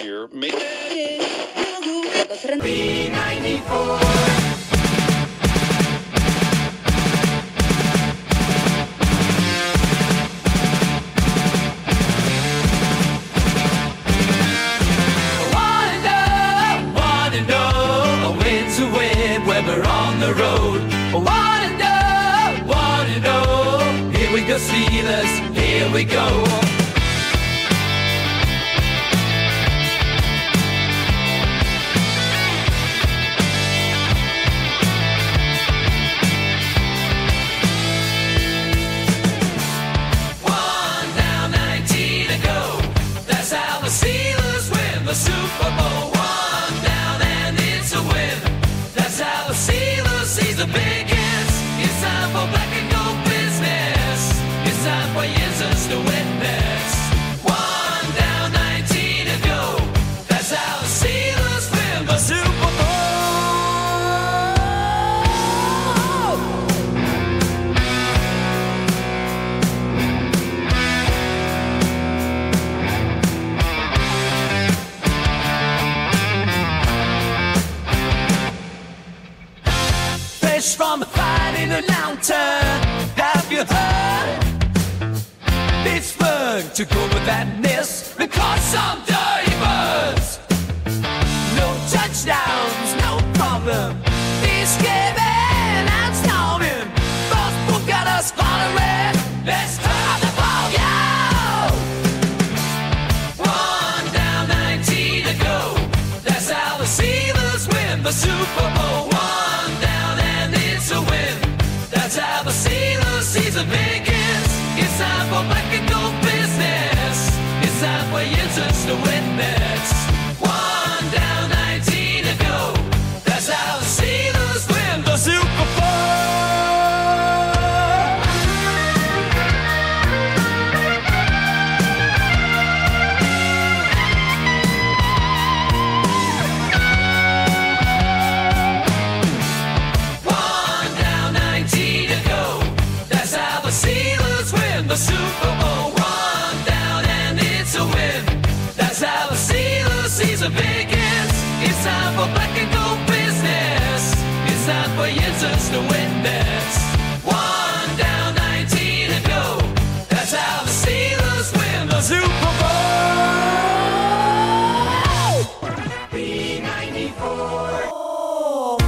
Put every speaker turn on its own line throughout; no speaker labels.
year.
B94.
We're on the road. Wanna know. Here we go, Steelers. Here we go. One down, 19 to go. That's how the Steelers win the Super Bowl. One down and it's a win. That's how the Steelers season begins. It's time for black and gold business. It's time for users to witness. One down, 19 to go. That's how the Steelers win the Super Bowl. From a fight in a lantern, have you heard? Pittsburgh took over that mess and caught some dirty birds. No touchdowns, no problem. This game and storming. Both book got us hollering. Let's turn the ball, yo! One down, 19 to go. That's how the Steelers win the Super Bowl. To win. That's how the Steelers season begins. It's time for black and gold business. It's time for users to witness. One down, 19 to go. That's how the Steelers win the Super Bowl. The Super Bowl, one down and it's a win. That's how the Steelers season begins. It's time for black and gold business. It's time for users to witness. One down, 19 to go. That's how the Steelers win the Super Bowl. B94.
Oh,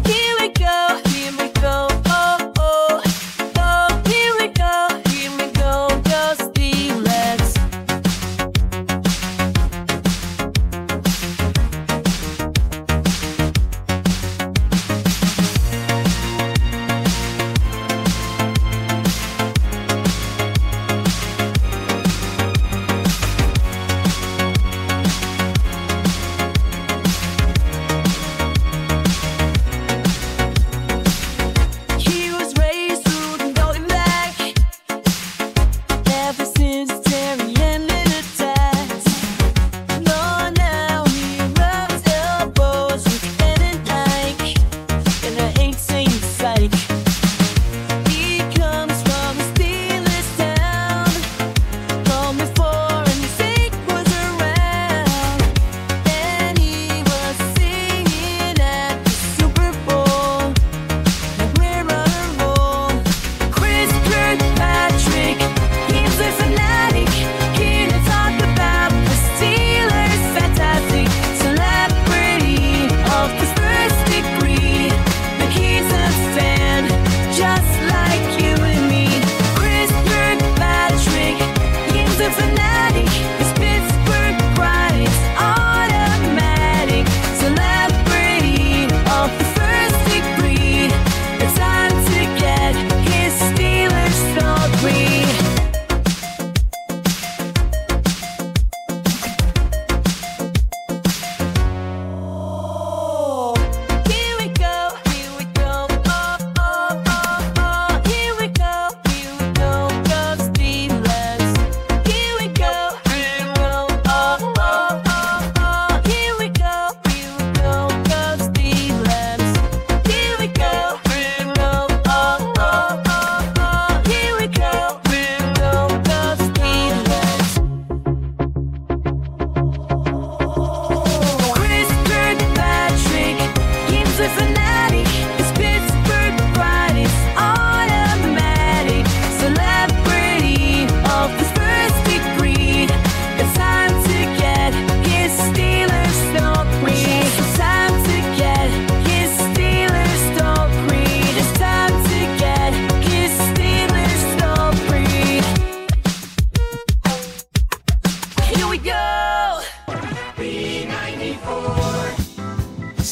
here we go, here we go. Oh, oh, oh, here we go.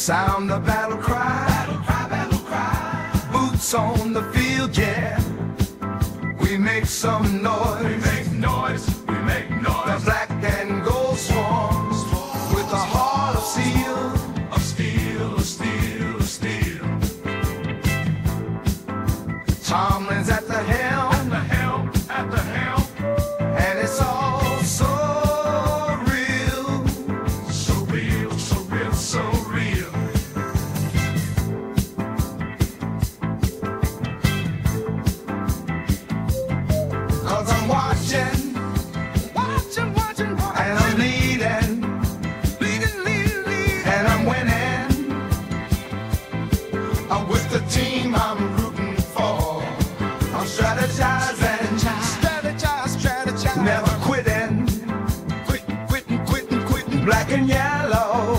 Sound the battle cry. Battle cry, battle cry. Boots on the field, yeah. We make some noise. We make noise. We make noise. The black and gold swarms with a heart of steel. Of steel, of steel, of steel. Tomlin's at the helm. At the helm, at the helm. And it's all so real. So real, so real, so real. Cause I'm watching, and I'm leading, and I'm winning. I'm with the team I'm rooting for. I'm strategizing, never quitting, quitting, black and yellow,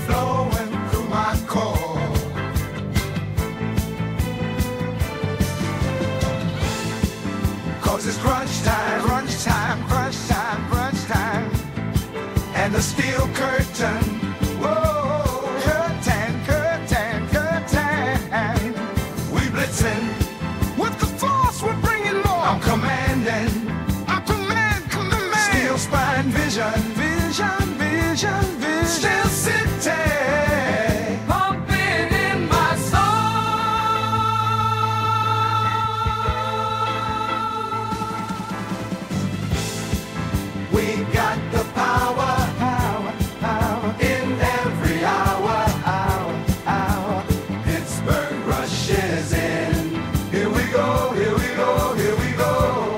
flowing through my core. Cause it's crunch time, crunch time, crunch time, crunch time. And the steel curtain, whoa, curtain, curtain, curtain. We blitzing with the force, we're bringing more. I'm commanding, command. Steel spine vision, vision, vision, vision. Steel city, pumping in my soul. We got the power, power, power in every hour, hour, hour. Pittsburgh rushes in. Here we go, here we go, here we go.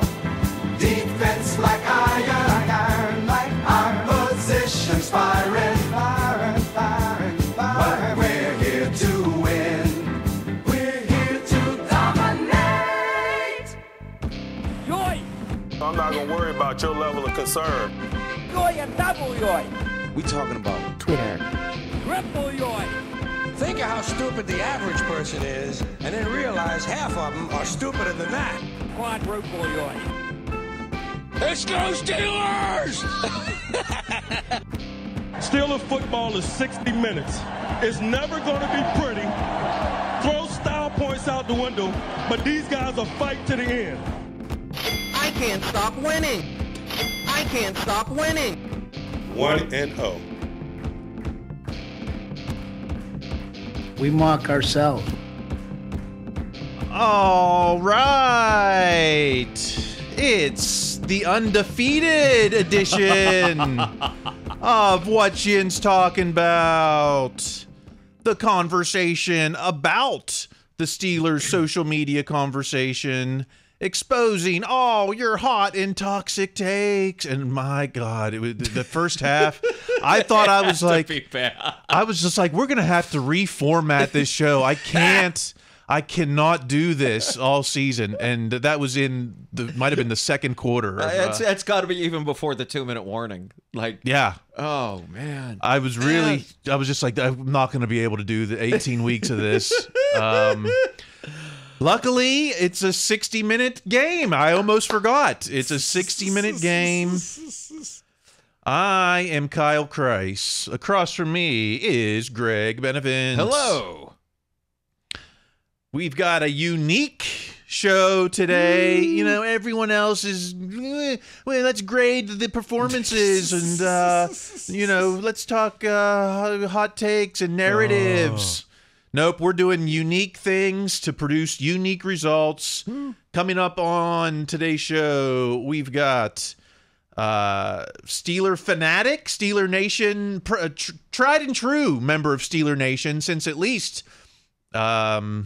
Defense like iron, like iron. Positions firing, firing, firing, firing. But we're here to win. We're here to dominate.
I'm not gonna worry about your level of concern.
We talking about Twitter.
Think of how stupid the average person is, and then realize half of them are stupider than that. Let's go Steelers!
Steelers football is 60 minutes. It's never gonna be pretty. Throw style points out the window, but these guys will fight to the end.
I can't stop winning. I can't stop winning.
1-0.
We mock ourselves.
All right. It's the undefeated edition of What Yin's Talking About. The conversation about the Steelers' social media conversation, exposing all your hot and toxic takes. And my God, it was the first half. I thought I was like, I was just like, we're going to have to reformat this show. I cannot do this all season. And that was might have been the second quarter.
It's got to be even before the 2-minute warning. Like,
yeah.
Oh, man.
I was just like, I'm not going to be able to do the 18 weeks of this. Luckily, it's a 60-minute game. I almost forgot. It's a 60-minute game. I am Kyle Kreis. Across from me is Greg Benevent.
Hello.
We've got a unique show today. You know, everyone else is, well, let's grade the performances and, you know, let's talk hot takes and narratives. Nope, we're doing unique things to produce unique results. Coming up on today's show, we've got Steeler fanatic, Steeler Nation, tried and true member of Steeler Nation since at least the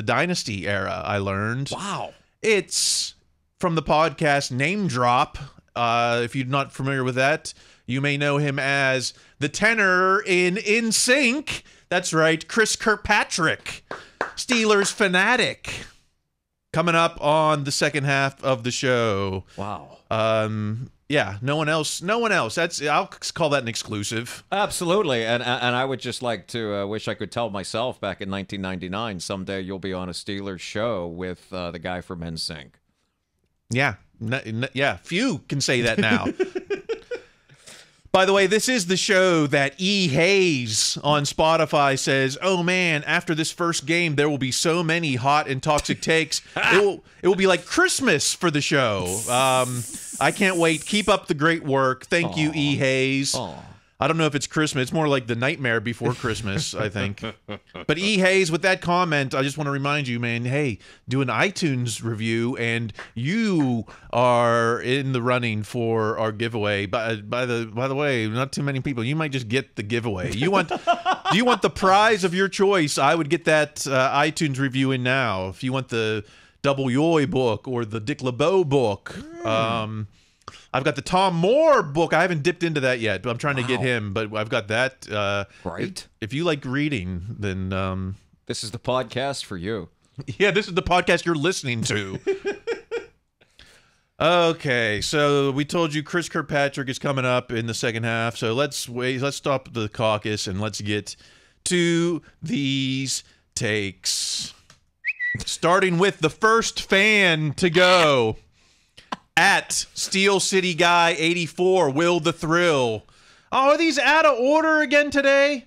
Dynasty era, I learned.
Wow.
It's from the podcast Name Drop. If you're not familiar with that, you may know him as the tenor in NSYNC. That's right, Chris Kirkpatrick, Steelers fanatic. Coming up on the second half of the show.
Wow.
Yeah, no one else. I'll call that an exclusive.
Absolutely. And I would just like to wish I could tell myself back in 1999, someday you'll be on a Steelers show with the guy from NSYNC.
Yeah. Yeah, few can say that now. By the way, this is the show that E. Hayes on Spotify says, "Oh man, after this first game, there will be so many hot and toxic takes. It will be like Christmas for the show." I can't wait. Keep up the great work. Thank you, E. Hayes. I don't know if it's Christmas. It's more like the nightmare before Christmas, I think. But E. Hayes, with that comment, I just want to remind you, man, hey, do an iTunes review, and you are in the running for our giveaway. By the way, not too many people. You might just get the giveaway. Do you want the prize of your choice? I would get that iTunes review in now. If you want the Double Yoy book or the Dick LeBeau book, I've got the Tom Moore book. I haven't dipped into that yet, but I'm trying to get him. But I've got that.
Right.
If you like reading, then
this is the podcast for you.
Yeah, this is the podcast you're listening to. Okay, so we told you Chris Kirkpatrick is coming up in the second half. So let's wait. Let's stop the caucus and let's get to these takes. Starting with the first fan to go. At Steel City Guy 84, Will the Thrill. Oh, are these out of order again today?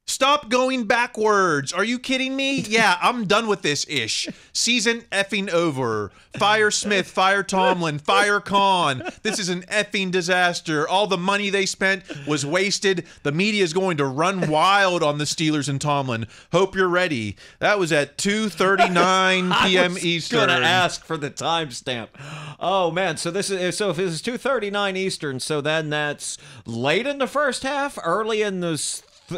Stop going backwards. Are you kidding me? Yeah, I'm done with this ish. Season effing over. Fire Smith, fire Tomlin, fire Khan. This is an effing disaster. All the money they spent was wasted. The media is going to run wild on the Steelers and Tomlin. Hope you're ready. That was at 2:39 p.m. Eastern.
I was going to ask for the timestamp. Oh man, so if this is 2:39 Eastern, so then that's late in the first half, early in the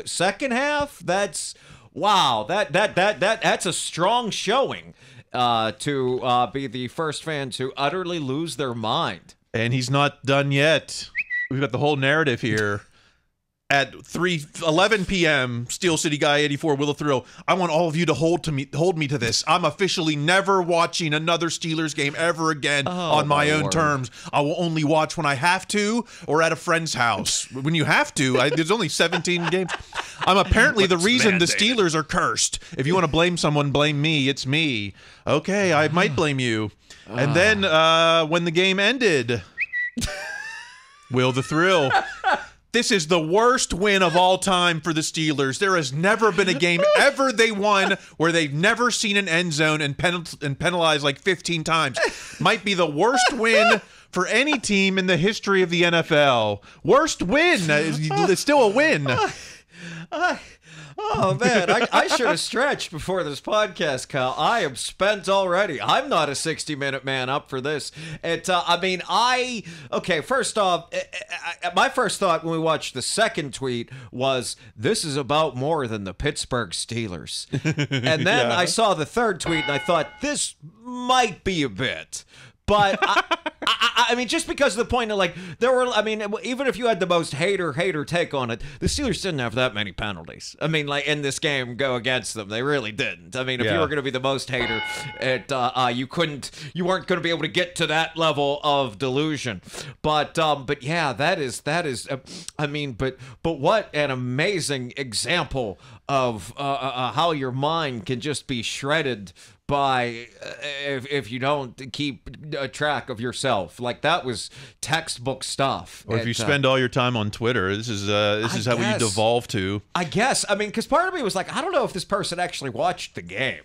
second half. That's wow. That's a strong showing to be the first fan to utterly lose their mind.
And he's not done yet. We've got the whole narrative here. At 3:11 p.m., Steel City Guy 84, Will the Thrill. I want all of you to hold me to this. I'm officially never watching another Steelers game ever again on my own terms. I will only watch when I have to or at a friend's house. When you have to, there's only 17 games. I'm apparently the reason the Steelers are cursed. If you want to blame someone, blame me. It's me. Okay, I might blame you. And then when the game ended, Will the Thrill. This is the worst win of all time for the Steelers. There has never been a game ever they won where they've never seen an end zone and penalized like 15 times. Might be the worst win for any team in the history of the NFL. Worst win. It's still a win.
Oh, man, I should have stretched before this podcast, Kyle. I am spent already. I'm not a 60-minute man up for this. Okay, first off, my first thought when we watched the second tweet was, this is about more than the Pittsburgh Steelers. And then I saw the third tweet, and I thought, this might be a bit. But I mean, just because of the point of even if you had the most hater take on it, the Steelers didn't have that many penalties. I mean, like in this game, go against them, they really didn't. I mean, if you were going to be the most hater, you weren't going to be able to get to that level of delusion. But yeah, that is. But what an amazing example of how your mind can just be shredded by if you don't keep track of yourself. Like, that was textbook stuff.
Or if you spend all your time on Twitter, this is how you devolve to.
I guess. I mean, because part of me was like, I don't know if this person actually watched the game.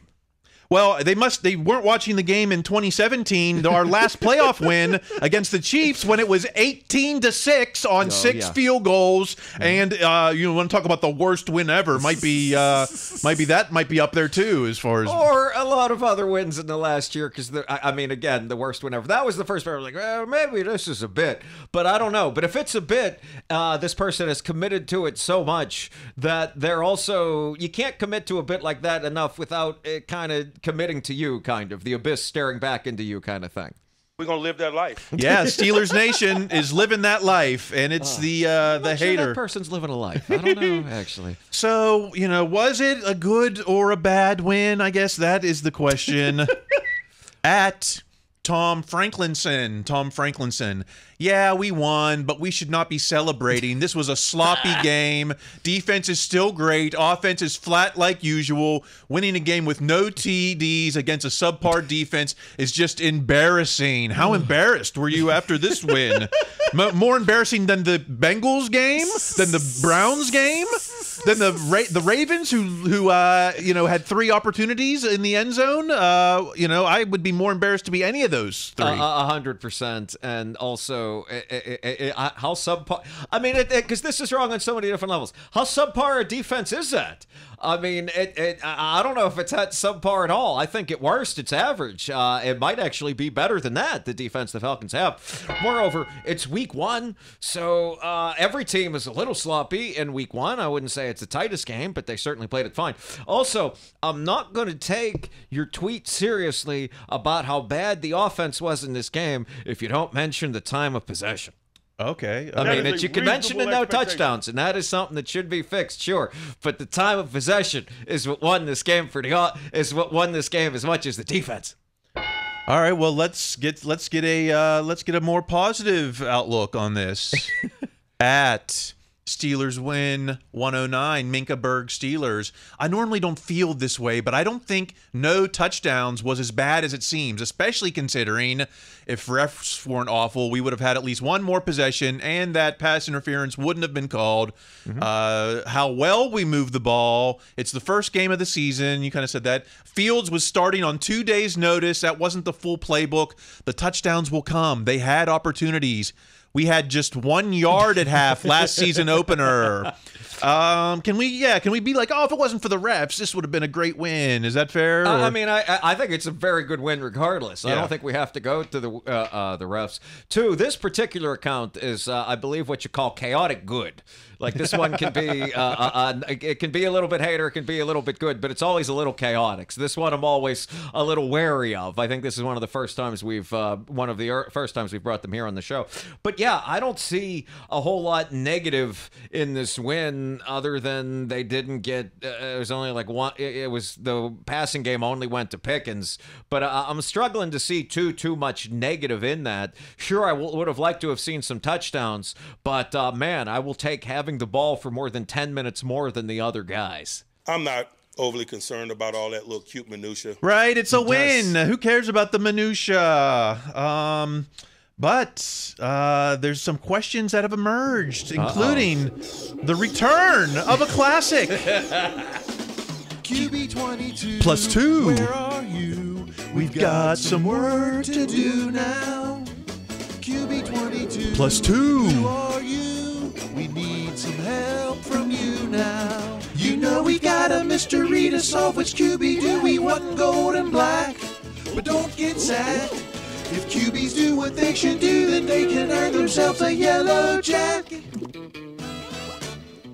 Well, they weren't watching the game in 2017, our last playoff win against the Chiefs, when it was 18-6 on 6 field goals. And you want to talk about the worst win ever? Might be up there too, as far as,
or a lot of other wins in the last year. Because again, the worst win ever. That was the first part. I was like, well, maybe this is a bit, but I don't know. But if it's a bit, this person has committed to it so much that you can't commit to a bit like that enough without it kind of committing to you, kind of the abyss staring back into you, kind of thing.
We're gonna live that life.
Yeah, Steelers Nation is living that life, and it's the hater.
That person's living a life. I don't know, actually.
So, was it a good or a bad win? I guess that is the question. At Tom Franklinson. Yeah, we won, but we should not be celebrating. This was a sloppy game. Defense is still great. Offense is flat like usual. Winning a game with no TDs against a subpar defense is just embarrassing. How embarrassed were you after this win? More embarrassing than the Bengals game? Than the Browns game? Than the Ravens who had 3 opportunities in the end zone? I would be more embarrassed to be any of those 3.
100%. And also, how subpar. I mean, because this is wrong on so many different levels. How subpar a defense is that? I mean, I don't know if it's that subpar at all. I think at worst, it's average. It might actually be better than that, the defense the Falcons have. Moreover, it's week 1, so every team is a little sloppy in week 1. I wouldn't say it's the tightest game, but they certainly played it fine. Also, I'm not going to take your tweet seriously about how bad the offense was in this game if you don't mention the time of possession.
Okay.
I mean, you can mention the no touchdowns, and that is something that should be fixed, sure. But the time of possession is what won this game as much as the defense.
All right. Well, let's get a more positive outlook on this. At Steelers win 109, Minka Berg Steelers. I normally don't feel this way, but I don't think no touchdowns was as bad as it seems, especially considering if refs weren't awful, we would have had at least one more possession and that pass interference wouldn't have been called. How well we moved the ball. It's the first game of the season. You kind of said that. Fields was starting on 2 days' notice. That wasn't the full playbook. The touchdowns will come. They had opportunities. We had just 1 yard at half last season opener. Can we be like, oh, if it wasn't for the refs, this would have been a great win? Is that fair?
I mean, I think it's a very good win regardless. Yeah. I don't think we have to go to the refs. 2, this particular account is, I believe, what you call chaotic good. Like this one can be, it can be a little bit hater, it can be a little bit good, but it's always a little chaotic. So this one I'm always a little wary of. I think this is one of the first times we've brought them here on the show. But yeah, I don't see a whole lot negative in this win other than they didn't get. It was only like one. It was the passing game only went to Pickens, but I'm struggling to see too much negative in that. Sure, I would have liked to have seen some touchdowns, but man, I will take having the ball for more than 10 minutes more than the other guys.
I'm not overly concerned about all that little cute minutia.
Right, it's a win. Who cares about the minutia? But there's some questions that have emerged, including the return of a classic.
QB22
+2.
Where are you?
We've got some work to do
now. QB22
+2.
Who are you? We need some help from you now. You know we got a mystery to solve. Which QB do we want in gold and black? But don't get sad. If QBs do what they should do, then they can earn themselves a yellow jacket.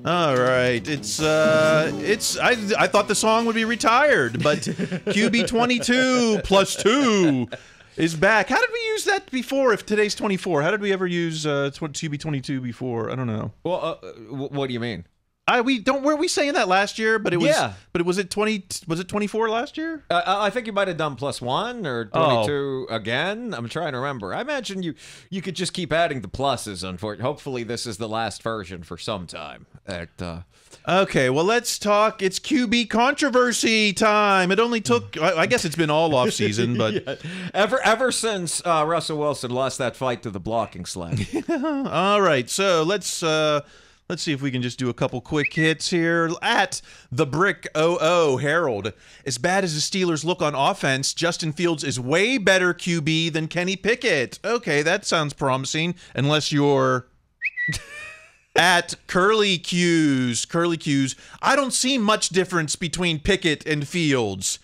All right, I thought the song would be retired, but QB22 +2 is back. How did we use that before? If today's 24, how did we ever use QB22 before? I don't know.
Well, what do you mean?
Were we saying that last year? But it was. Yeah. But was it 24 last year?
I think you might have done +1 or 22 again. I'm trying to remember. I imagine you could just keep adding the pluses. Unfortunately, hopefully this is the last version for some time.
Okay, well let's talk. It's QB controversy time. It only took. I guess it's been all off season, but
yeah. Ever since Russell Wilson lost that fight to the blocking sled.
All right, so let's see if we can just do a couple quick hits here. At the Brick 00 Harold, as bad as the Steelers look on offense, Justin Fields is way better QB than Kenny Pickett. Okay, that sounds promising, unless you're at Curly Q's. I don't see much difference between Pickett and Fields.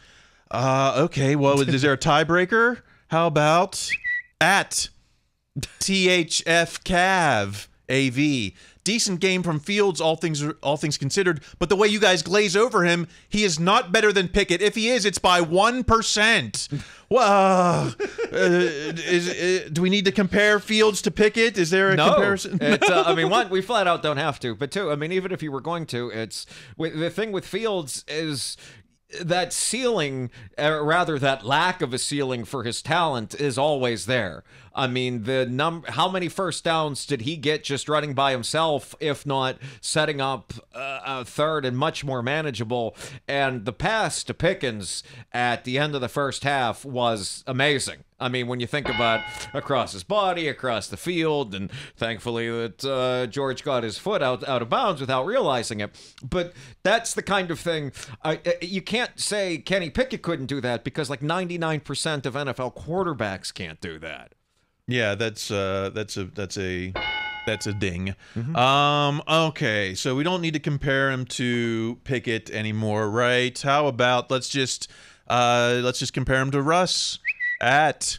Okay, well, is there a tiebreaker? How about at THF Cav AV? Decent game from Fields, all things considered. But the way you guys glaze over him, he is not better than Pickett. If he is, it's by 1%. Well, do we need to compare Fields to Pickett? Is there a comparison?
I mean, one, we flat out don't have to. But two, I mean, even if you were going to, the thing with Fields is that ceiling, rather that lack of a ceiling for his talent is always there. I mean, how many first downs did he get just running by himself, if not setting up a third and much more manageable? And the pass to Pickens at the end of the first half was amazing. I mean, when you think about across his body, across the field, and thankfully that George got his foot out of bounds without realizing it. But that's the kind of thing, you can't say Kenny Pickett couldn't do that, because like 99% of NFL quarterbacks can't do that.
Yeah, that's a ding. Okay, so we don't need to compare him to Pickett anymore, right? How about let's just compare him to Russ at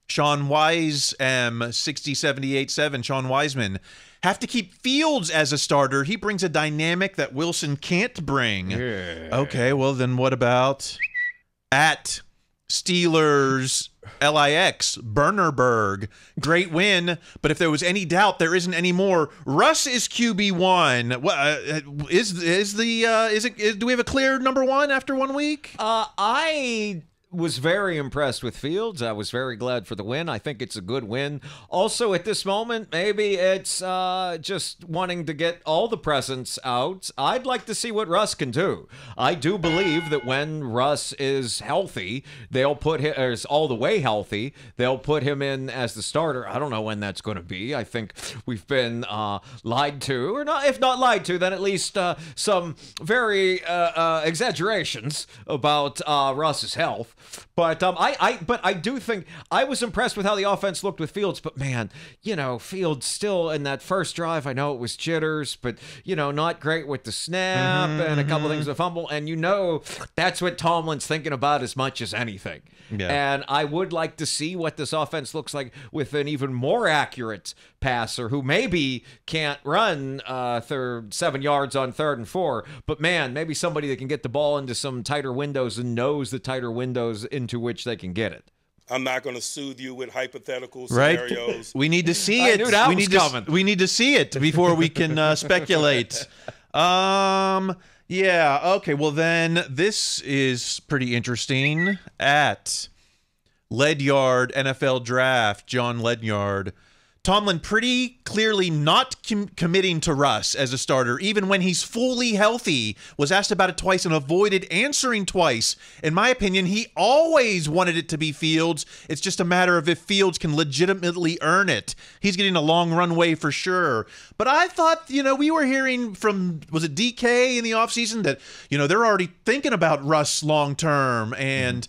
Sean Wise M 60787. Sean Wiseman. Have to keep Fields as a starter. He brings a dynamic that Wilson can't bring. Yeah. Okay, well then what about at Steelers LIX Burnerberg? Great win, but if there was any doubt, there isn't anymore. Russ is QB1. Do we have a clear number one after 1 week?
I was very impressed with Fields. I was very glad for the win. I think it's a good win. Also, at this moment, maybe it's just wanting to get all the presents out. I'd like to see what Russ can do. I do believe that when Russ is healthy, they'll put him, or is all the way healthy, they'll put him in as the starter. I don't know when that's going to be. I think we've been lied to, or not. If not lied to, then at least some very exaggerations about Russ's health. But I do think I was impressed with how the offense looked with Fields. But man, Fields still in that first drive. I know it was jitters, but not great with the snap and a couple things with fumble. And that's what Tomlin's thinking about as much as anything. Yeah. And I would like to see what this offense looks like with an even more accurate passer who maybe can't run 7 yards on 3rd and 4. But man, maybe somebody that can get the ball into some tighter windows and knows the tighter windows into which they can get it.
I'm not going to soothe you with hypothetical scenarios.
We need to see it. We need to see it before we can speculate. Yeah. Okay. Well, then this is pretty interesting. At Ledyard NFL Draft, John Ledyard. Tomlin pretty clearly not committing to Russ as a starter, even when he's fully healthy. Was asked about it twice and avoided answering twice. In my opinion, he always wanted it to be Fields. It's just a matter of if Fields can legitimately earn it. He's getting a long runway for sure. But I thought, we were hearing from, was it DK in the offseason that, they're already thinking about Russ long term and,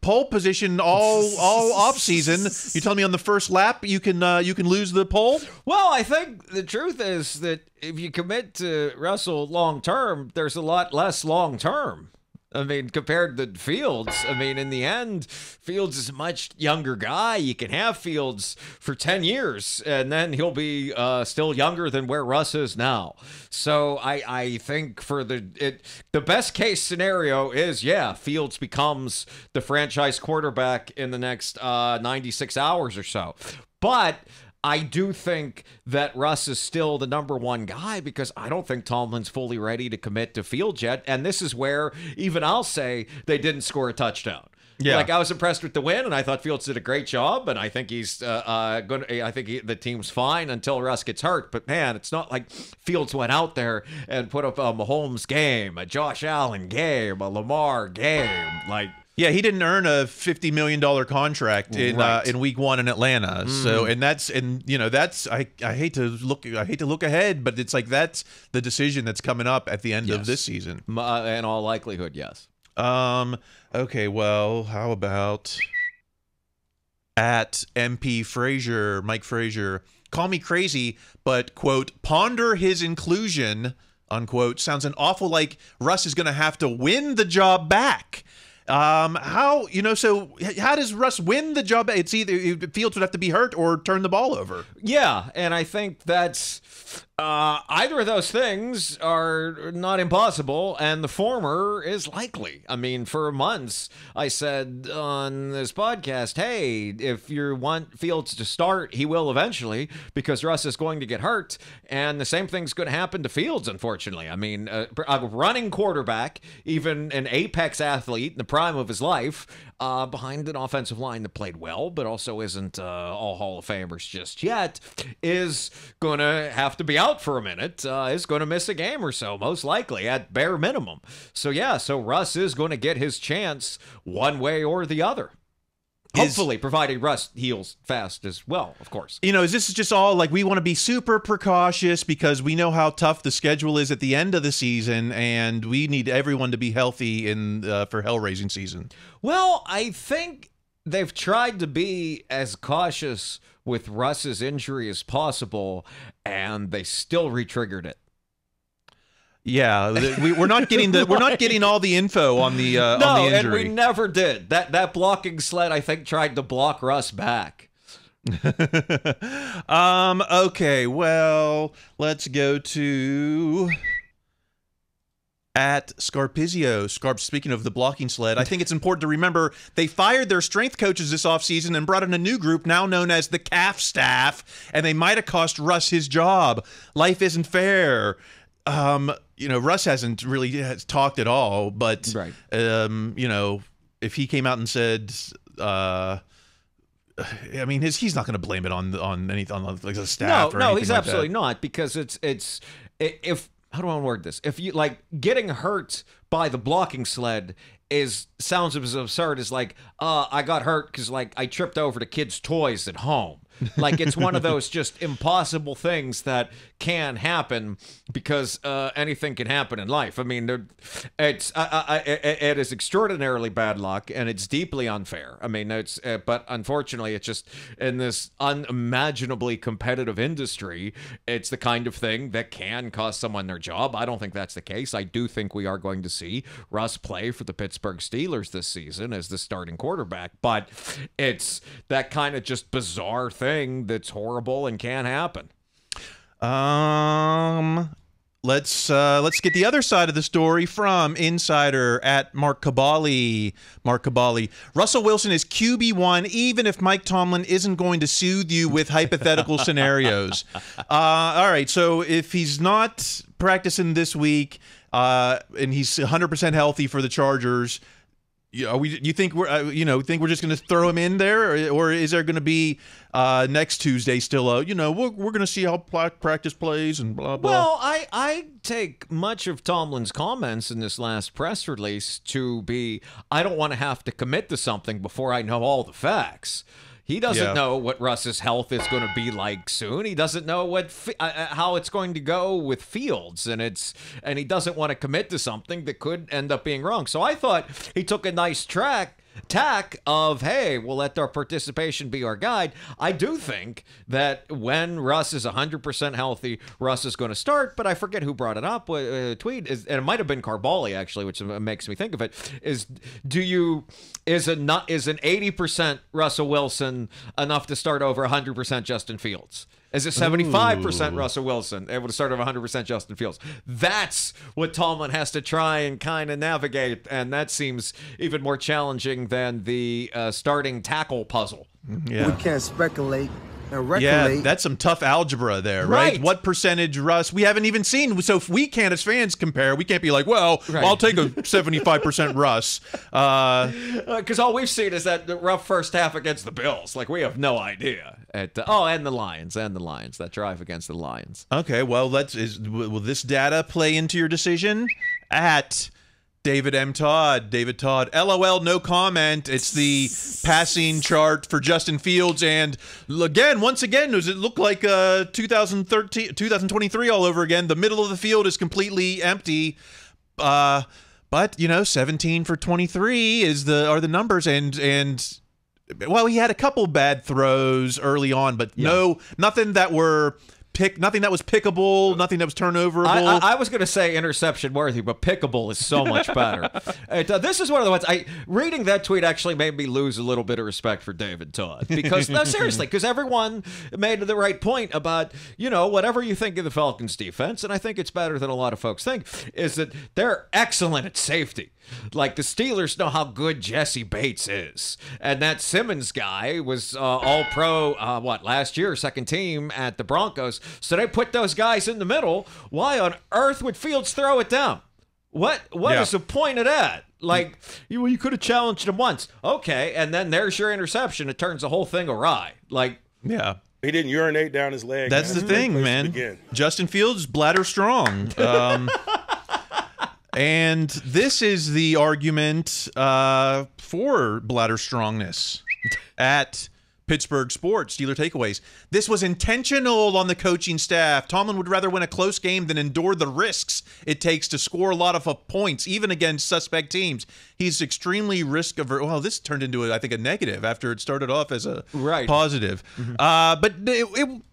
pole position all off season. You tell me on the first lap you can lose the pole?
Well, I think the truth is that if you commit to Russell long term, there's a lot less long term. I mean, compared to Fields, in the end, Fields is a much younger guy. You can have Fields for 10 years, and then he'll be still younger than where Russ is now. So I think for the best case scenario is, Fields becomes the franchise quarterback in the next 96 hours or so. But I do think that Russ is still the number one guy because I don't think Tomlin's fully ready to commit to Fields yet. And this is where even I'll say they didn't score a touchdown. Yeah. I was impressed with the win, and I thought Fields did a great job, and I think he's good. I think the team's fine until Russ gets hurt. But man, it's not like Fields went out there and put up a Mahomes game, a Josh Allen game, a Lamar game,
Yeah, he didn't earn a $50 million contract in week 1 in Atlanta. So, I hate to look ahead, but it's that's the decision that's coming up at the end of this season.
In all likelihood, yes.
Okay, well, how about at MP Frazier, Mike Frazier, call me crazy, but quote, ponder his inclusion, unquote, sounds an awful like Russ is going to have to win the job back. How does Russ win the job? It's either Fields would have to be hurt or turn the ball over.
Yeah, and I think that's Either of those things are not impossible, and the former is likely. I mean, for months, I said on this podcast, hey, if you want Fields to start, he will eventually, because Russ is going to get hurt, and the same thing's going to happen to Fields, unfortunately. I mean, a running quarterback, even an apex athlete in the prime of his life, behind an offensive line that played well, but also isn't all Hall of Famers just yet, is going to have to be out for a minute, is going to miss a game or so, most likely, at bare minimum. So Russ is going to get his chance one way or the other. Hopefully, provided Russ heals fast as well, of course.
Is this just all like we want to be super precautious because we know how tough the schedule is at the end of the season, and we need everyone to be healthy for hell-raising season?
Well, I think they've tried to be as cautious with Russ's injury as possible, and they still re-triggered it.
Yeah, we're not getting all the info on the on the injury.
And we never did. That blocking sled, I think, tried to block Russ back.
Okay, well, let's go to at Scarpizio. Speaking of the blocking sled, I think it's important to remember they fired their strength coaches this offseason and brought in a new group now known as the CAF staff, and they might have cost Russ his job. Life isn't fair. Russ hasn't really talked at all, but
right.
If he came out and said, I mean, he's not going to blame it on anything on like the staff.
No, he's absolutely not, because if how do I word this? If you like getting hurt by the blocking sled sounds as absurd as like, I got hurt because like I tripped over the kids' toys at home. Like it's one of those just impossible things that can happen because anything can happen in life. I mean, it is extraordinarily bad luck and it's deeply unfair. I mean, but unfortunately, it's just in this unimaginably competitive industry, it's the kind of thing that can cost someone their job. I don't think that's the case. I do think we are going to see Russ play for the Pittsburgh Steelers this season as the starting quarterback, but it's that kind of just bizarre thing that's horrible and can happen.
Let's get the other side of the story from insider at Mark Cabali. Mark Cabali. Russell Wilson is QB1 even if Mike Tomlin isn't going to soothe you with hypothetical scenarios. All right, so if he's not practicing this week and he's 100% healthy for the Chargers, you think we're just going to throw him in there, or is there going to be next Tuesday still we're going to see how practice plays and blah blah.
Well, I take much of Tomlin's comments in this last press release to be I don't want to have to commit to something before I know all the facts. He doesn't know what Russ's health is going to be like soon. He doesn't know how it's going to go with Fields, and he doesn't want to commit to something that could end up being wrong. So I thought he took a nice tack of, hey, we'll let our participation be our guide. I do think that when Russ is 100% healthy, Russ is going to start, but I forget who brought it up. A tweet, and it might have been Carbali, actually, which makes me think of it, is an 80% Russell Wilson enough to start over 100% Justin Fields? Is it 75% Russell Wilson able to start over 100% Justin Fields? That's what Tomlin has to try and kind of navigate, and that seems even more challenging than the starting tackle puzzle.
Yeah.
We can't speculate and regulate.
Yeah, that's some tough algebra there, right? What percentage Russ? We haven't even seen. So if we can't, as fans, compare, we can't be like, well, I'll take a 75% Russ.
Because all we've seen is that rough first half against the Bills. Like, we have no idea. And the Lions. That drive against the Lions.
Okay, well, will this data play into your decision? At David M. Todd. David Todd. LOL, no comment. It's the passing chart for Justin Fields. And once again, does it look like 2023 all over again? The middle of the field is completely empty. But 17 for 23 are the numbers. And well, he had a couple bad throws early on, but nothing that were nothing that was pickable, nothing that was turnoverable.
I was going to say interception worthy, but pickable is so much better. This is one of the ones reading that tweet actually made me lose a little bit of respect for David Todd, because no, seriously, because everyone made the right point about, whatever you think of the Falcons defense, and I think it's better than a lot of folks think, is that they're excellent at safety. Like, the Steelers know how good Jesse Bates is. And that Simmons guy was all-pro, last year, second team at the Broncos. So they put those guys in the middle. Why on earth would Fields throw it down? What is the point of that? Like, you could have challenged him once. Okay, and then there's your interception. It turns the whole thing awry. Like,
yeah.
He didn't urinate down his leg.
That's the thing, man. Justin Fields, bladder strong. And this is the argument for bladder strongness at Pittsburgh Sports, Steeler Takeaways. This was intentional on the coaching staff. Tomlin would rather win a close game than endure the risks it takes to score a lot of points, even against suspect teams. He's extremely risk-averse. Well, this turned into, I think, a negative after it started off as a positive. Mm-hmm. But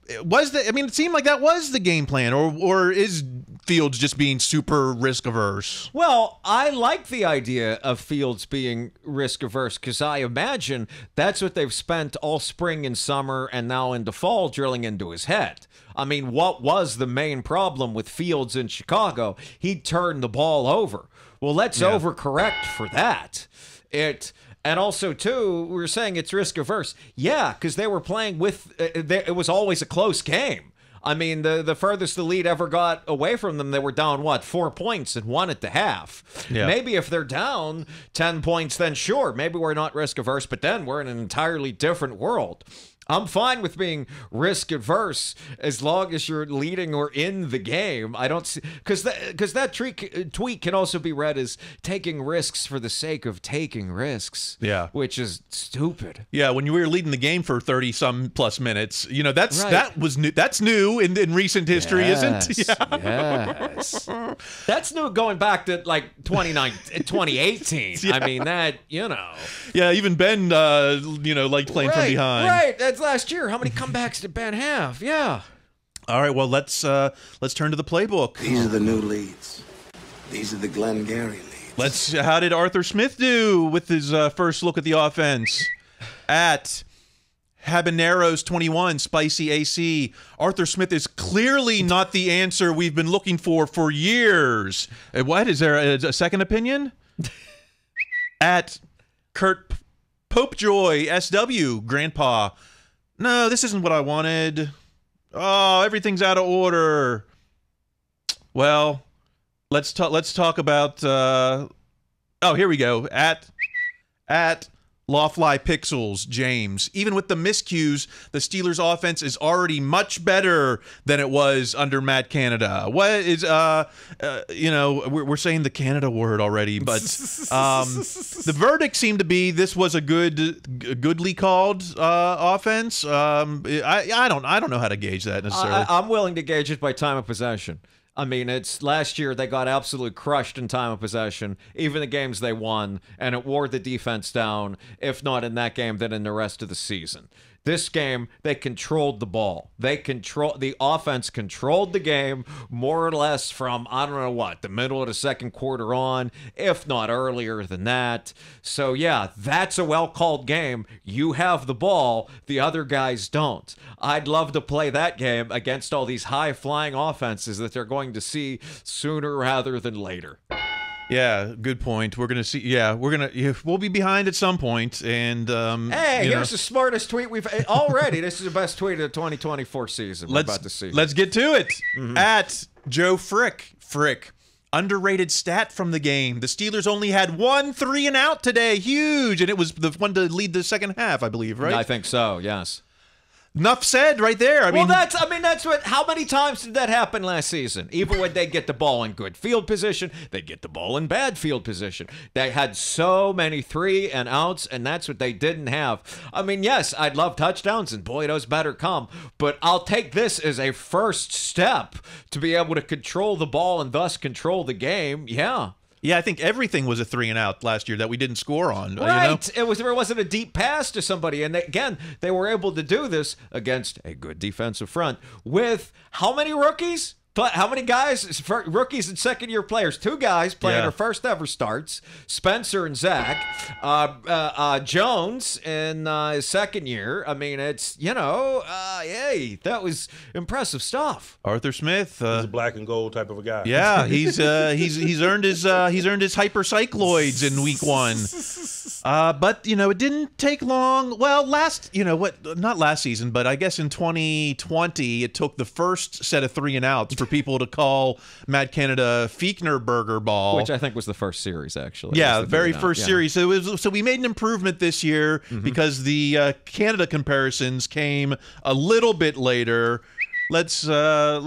it was it seemed like that was the game plan, or is Fields just being super risk-averse?
Well, I like the idea of Fields being risk-averse because I imagine that's what they've spent all spring and summer and now into fall drilling into his head. I mean, what was the main problem with Fields in Chicago? He turned the ball over. Well, let's overcorrect for that. And also, too, we were saying it's risk-averse. Yeah, because they were playing with it was always a close game. I mean, the furthest the lead ever got away from them, they were down, 4 points and won at the half. Yeah. Maybe if they're down 10 points, then sure, maybe we're not risk-averse, but then we're in an entirely different world. I'm fine with being risk-averse as long as you're leading or in the game. I don't see, because that tweet can also be read as taking risks for the sake of taking risks.
Yeah,
which is stupid.
Yeah, when you were leading the game for 30-some plus minutes, that was new. That's new in recent history, isn't? Yeah.
Yes, that's new going back to 2018. Yeah. I mean that
Yeah, even Ben, liked playing from behind.
Right. That's last year. How many comebacks did Ben have? Yeah.
All right. Well, let's turn to the playbook.
These are the new leads. These are the Glengarry leads.
How did Arthur Smith do with his first look at the offense? At Habaneros 21, Spicy AC. Arthur Smith is clearly not the answer we've been looking for years. What? Is there a second opinion? At Kurt Popejoy SW, Grandpa. No, this isn't what I wanted. Oh, everything's out of order. Well, let's talk about. Here we go. At Lawfly Pixels, James. Even with the miscues, the Steelers' offense is already much better than it was under Matt Canada. What is we're saying the Canada word already, but the verdict seemed to be this was a goodly called offense. I don't know how to gauge that necessarily.
I'm willing to gauge it by time of possession. I mean, it's last year they got absolutely crushed in time of possession, even the games they won, and it wore the defense down, if not in that game, then in the rest of the season. This game, they controlled the ball. The offense controlled the game more or less from, the middle of the second quarter on, if not earlier than that. So, yeah, that's a well-called game. You have the ball. The other guys don't. I'd love to play that game against all these high-flying offenses that they're going to see sooner rather than later.
Yeah, good point. We're gonna see. Yeah, we'll be behind at some point. And
here's the smartest tweet we've already. This is the best tweet of the 2024 season. We're about to see.
Let's get to it. Mm-hmm. At Joe Frick. Underrated stat from the game. The Steelers only had 1 3-and-out today. Huge, and it was the one to lead the second half, I believe. Right?
I think so. Yes.
Enough said right there. I mean,
that's what. How many times did that happen last season? Even when they get the ball in good field position, they get the ball in bad field position. They had so many 3-and-outs, and that's what they didn't have. I mean, yes, I'd love touchdowns, and boy, those better come. But I'll take this as a first step to be able to control the ball and thus control the game. Yeah.
Yeah, I think everything was a 3-and-out last year that we didn't score on.
Right. There wasn't a deep pass to somebody. And again, they were able to do this against a good defensive front with how many rookies? How many guys, rookies and second-year players? 2 guys playing their first ever starts, Spencer and Zach. Jones in his second year. I mean, it's, hey, that was impressive stuff.
Arthur Smith.
He's a black and gold type of a guy.
Yeah, he's earned his hypercycloids in week 1. But, it didn't take long. Well, not last season, but I guess in 2020, it took the first set of 3-and-outs for people to call Matt Canada Fiechner Burger Ball.
Which I think was the first series, actually.
Yeah, the very first series. So we made an improvement this year because the Canada comparisons came a little bit later. Let's go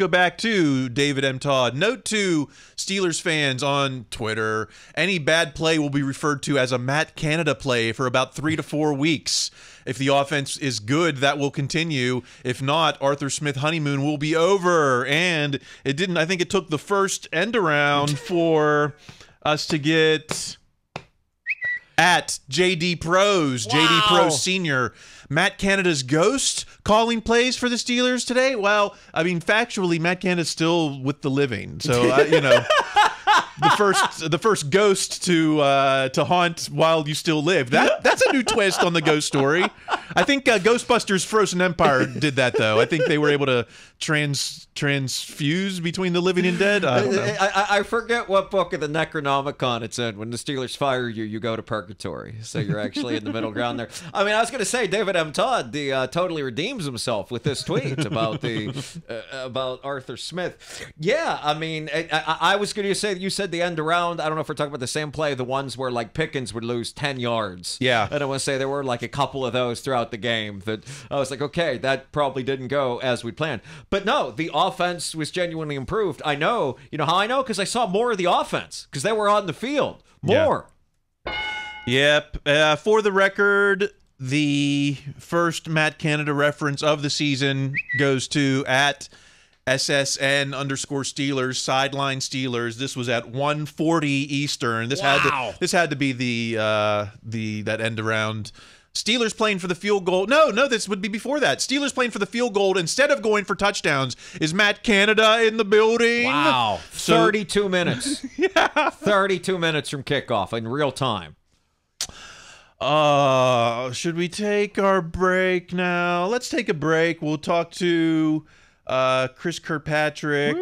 back to David M. Todd. Note to Steelers fans on Twitter, any bad play will be referred to as a Matt Canada play for about 3 to 4 weeks. If the offense is good, that will continue. If not, Arthur Smith honeymoon will be over. And it didn't. I think it took the first end around for us to get at JD Pros,
Wow.
JD Pros Senior. Matt Canada's ghost calling plays for the Steelers today? Well, I mean, factually, Matt Canada's still with the living. So, the first ghost to haunt while you still live. That's a new twist on the ghost story. I think Ghostbusters Frozen Empire did that, though. I think they were able to transfuse between the living and dead. I don't know.
I forget what book of the Necronomicon it's in. When the Steelers fire you, you go to purgatory. So you're actually in the middle ground there. I mean, I was going to say, David M. Todd totally redeems himself with this tweet about about Arthur Smith. Yeah, I mean, I was going to say, you said the end around. I don't know if we're talking about the same play, the ones where like Pickens would lose 10 yards.
Yeah.
And I want to say there were like a couple of those throughout the game that I was like, okay, that probably didn't go as we planned. But no, the offense was genuinely improved. I know. You know how I know? Because I saw more of the offense because they were on the field. More.
Yep. For the record, the first Matt Canada reference of the season goes to at SSN_Steelers, sideline Steelers. This was at 1:40 Eastern. This had to be that end around. Steelers playing for the field goal. No, this would be before that. Steelers playing for the field goal instead of going for touchdowns. Is Matt Canada in the building?
Wow. 32 minutes. Yeah. 32 minutes from kickoff in real time.
Should we take our break now? Let's take a break. We'll talk to Chris Kirkpatrick,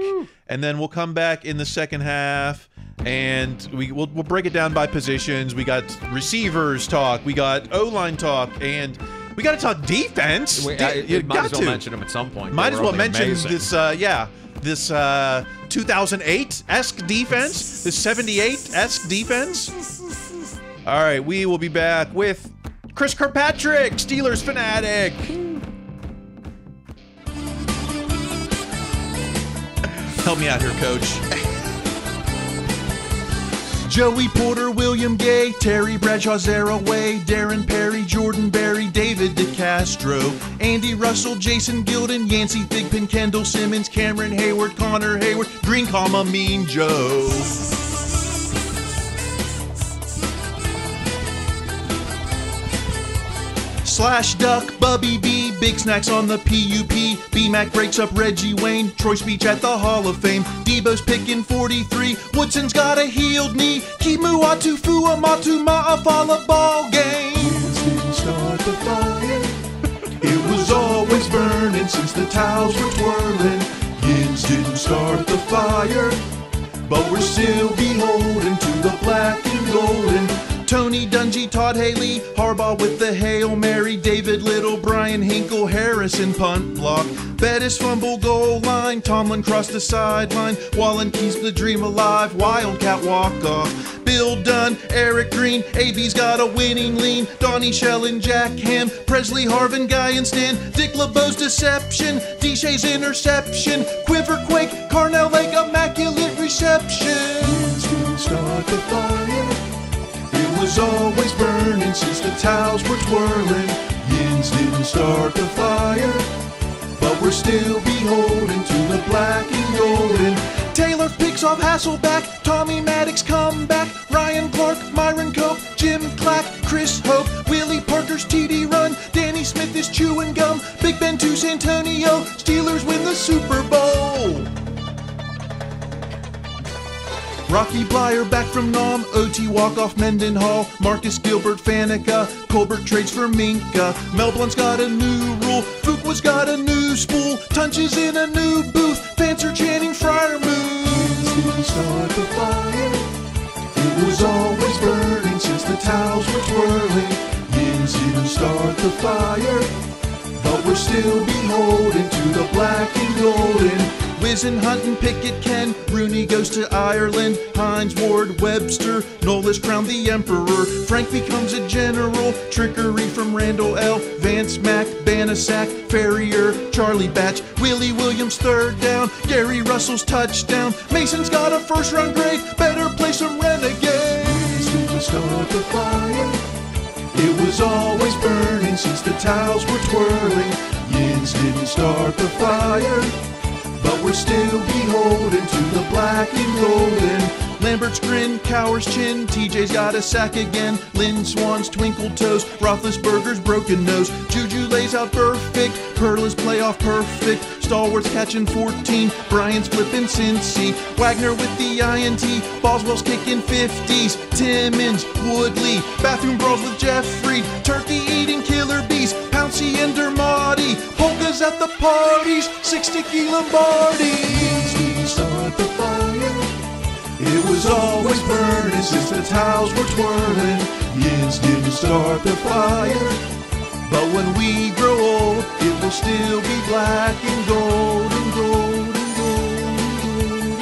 and then we'll come back in the second half, and we'll break it down by positions. We got receivers talk, we got O-line talk, and we got to talk defense.
Might as well mention them at some point.
Might as well mention this 2008-esque defense, this 78-esque defense. All right, we will be back with Chris Kirkpatrick, Steelers fanatic. Help me out here, Coach. Joey Porter, William Gay, Terry Bradshaw, Zara Way, Darren Perry, Jordan Berry, David DeCastro, Andy Russell, Jason Gilden, Yancey Thigpen, Kendall Simmons, Cameron Hayward, Connor Hayward, Green, Mean Joe. Slash Duck, Bubby B, Big Snacks on the PUP, B-Mac breaks up Reggie Wayne, Troy Speech at the Hall of Fame, Debo's picking 43, Woodson's got a healed knee, Kimu Atu Fuamatu Ma'afala ball game. Yins didn't start the fire, it was always burning since the towels were twirling. Yins didn't start the fire, but we're still beholden to the black and golden. Tony Dungy, Todd Haley, Harbaugh with the Hail Mary, David Little, Brian Hinkle, Harrison punt block, Bettis fumble goal line, Tomlin crossed the sideline, Wallen keeps the dream alive, Wildcat walk-off, Bill Dunn, Eric Green, AB's got a winning lean, Donnie Shell and Jack Ham, Presley Harvin, Guy and Stan, Dick LeBeau's deception, Deshae's interception, Quiver Quake, Carnell Lake, immaculate reception. Didn't start the fire, it was always burning since the towels were twirling. Yins didn't start the fire, but we're still beholden to the black and golden. Taylor pick Off Hasselback, Tommy Maddox comeback, Ryan Clark, Myron Cope, Jim Clack, Chris Hope, Willie Parker's TD run, Danny Smith is chewing gum, Big Ben to Santonio, Steelers win the Super Bowl. Rocky Blyer back from Nam, OT walk-off Mendenhall, Marcus Gilbert Faneca, Colbert trades for Minka, Mel Blunt's got a new rule, Fuqua's got a new spool, Tunch is in a new booth, fans are chanting Friar Moose. Didn't start the fire, it was always burning since the towels were twirling. Yins didn't start the fire, but we're still beholden to the black and golden. Whizzin', Huntin', Pickett, Ken, Rooney goes to Ireland, Hines, Ward, Webster, Noel is crowned the Emperor, Frank becomes a general, Trickery from Randall L, Vance Mack, Banasack, Ferrier, Charlie Batch, Willie Williams third down, Gary Russell's touchdown, Mason's got a first round grade, better play some Renegades. Didn't start the fire, it was always burning since the towels were twirling. Yins didn't start the fire, but we're still beholden to the black and golden. Lambert's grin, Cowers chin, TJ's got a sack again, Lynn Swan's twinkled toes, Roethlisberger's broken nose, Juju lays out perfect, Perla's playoff perfect, Stallworth's catching 14, Bryant's flipping Cincy, Wagner with the INT, Boswell's kicking 50s, Timmons, Woodley, bathroom brawls with Jeffrey, turkey eating killer bees, Pouncey and Dermody, polkas at the parties, 6-sticky Lombardi. Start the fire, it was always burning since the towels were twirling. Yins didn't start the fire, but when we grow old, it will still be black and gold and gold and gold and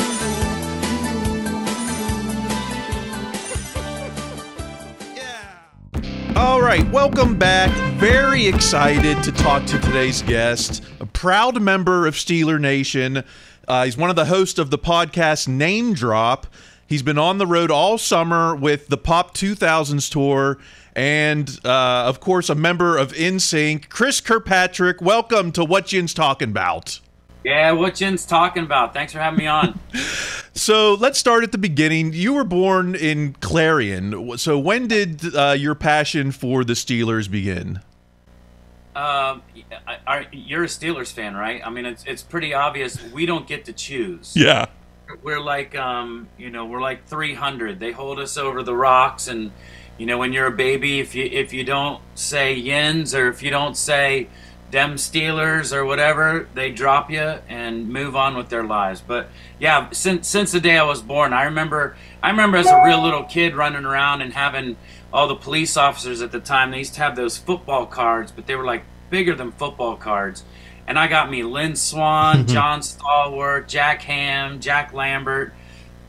gold. Yeah. All right, welcome back. Very excited to talk to today's guest, a proud member of Steeler Nation. He's one of the hosts of the podcast Name Drop. He's been on the road all summer with the Pop 2000s tour and, of course, a member of NSYNC. Chris Kirkpatrick, welcome to What Yin's Talking About.
Yeah, What Yin's Talking About. Thanks for having me on.
So let's start at the beginning. You were born in Clarion. So when did your passion for the Steelers begin?
You're a Steelers fan, right? I mean, it's pretty obvious we don't get to choose.
Yeah.
We're like, we're like 300. They hold us over the rocks, and when you're a baby, if you don't say Yins or if you don't say dem Steelers or whatever, they drop you and move on with their lives. But yeah, since the day I was born, I remember as a real little kid running around and having all the police officers at the time. They used to have those football cards, but they were like bigger than football cards. And I got me Lynn Swan, John Stallworth, Jack Ham, Jack Lambert,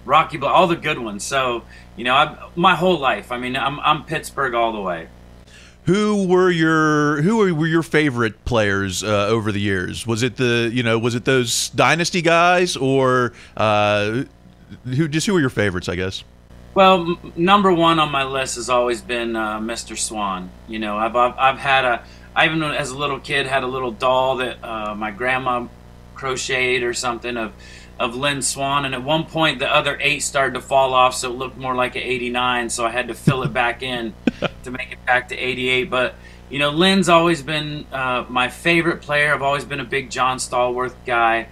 Rocky Ball, all the good ones. So, my whole life, I mean, I'm Pittsburgh all the way.
Who were your favorite players over the years? Was it those dynasty guys, or who were your favorites, I guess?
Well, number one on my list has always been Mr. Swan. I even as a little kid had a little doll that my grandma crocheted or something of Lynn Swan, and at one point the other 8 started to fall off, so it looked more like an 89, so I had to fill it back in to make it back to 88. But Lynn's always been my favorite player. I've always been a big John Stallworth guy.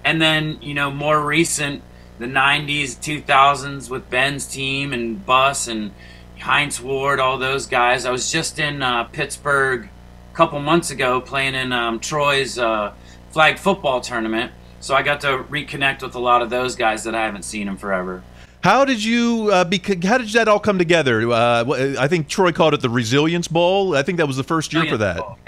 And then more recent, the 90s, 2000s with Ben's team and Buss and Heinz Ward, all those guys. I was just in Pittsburgh a couple months ago playing in Troy's flag football tournament, so I got to reconnect with a lot of those guys that I haven't seen in forever.
How did you how did that all come together? I think Troy called it the Resilience Bowl. I think that was the first year for that.
Bowl,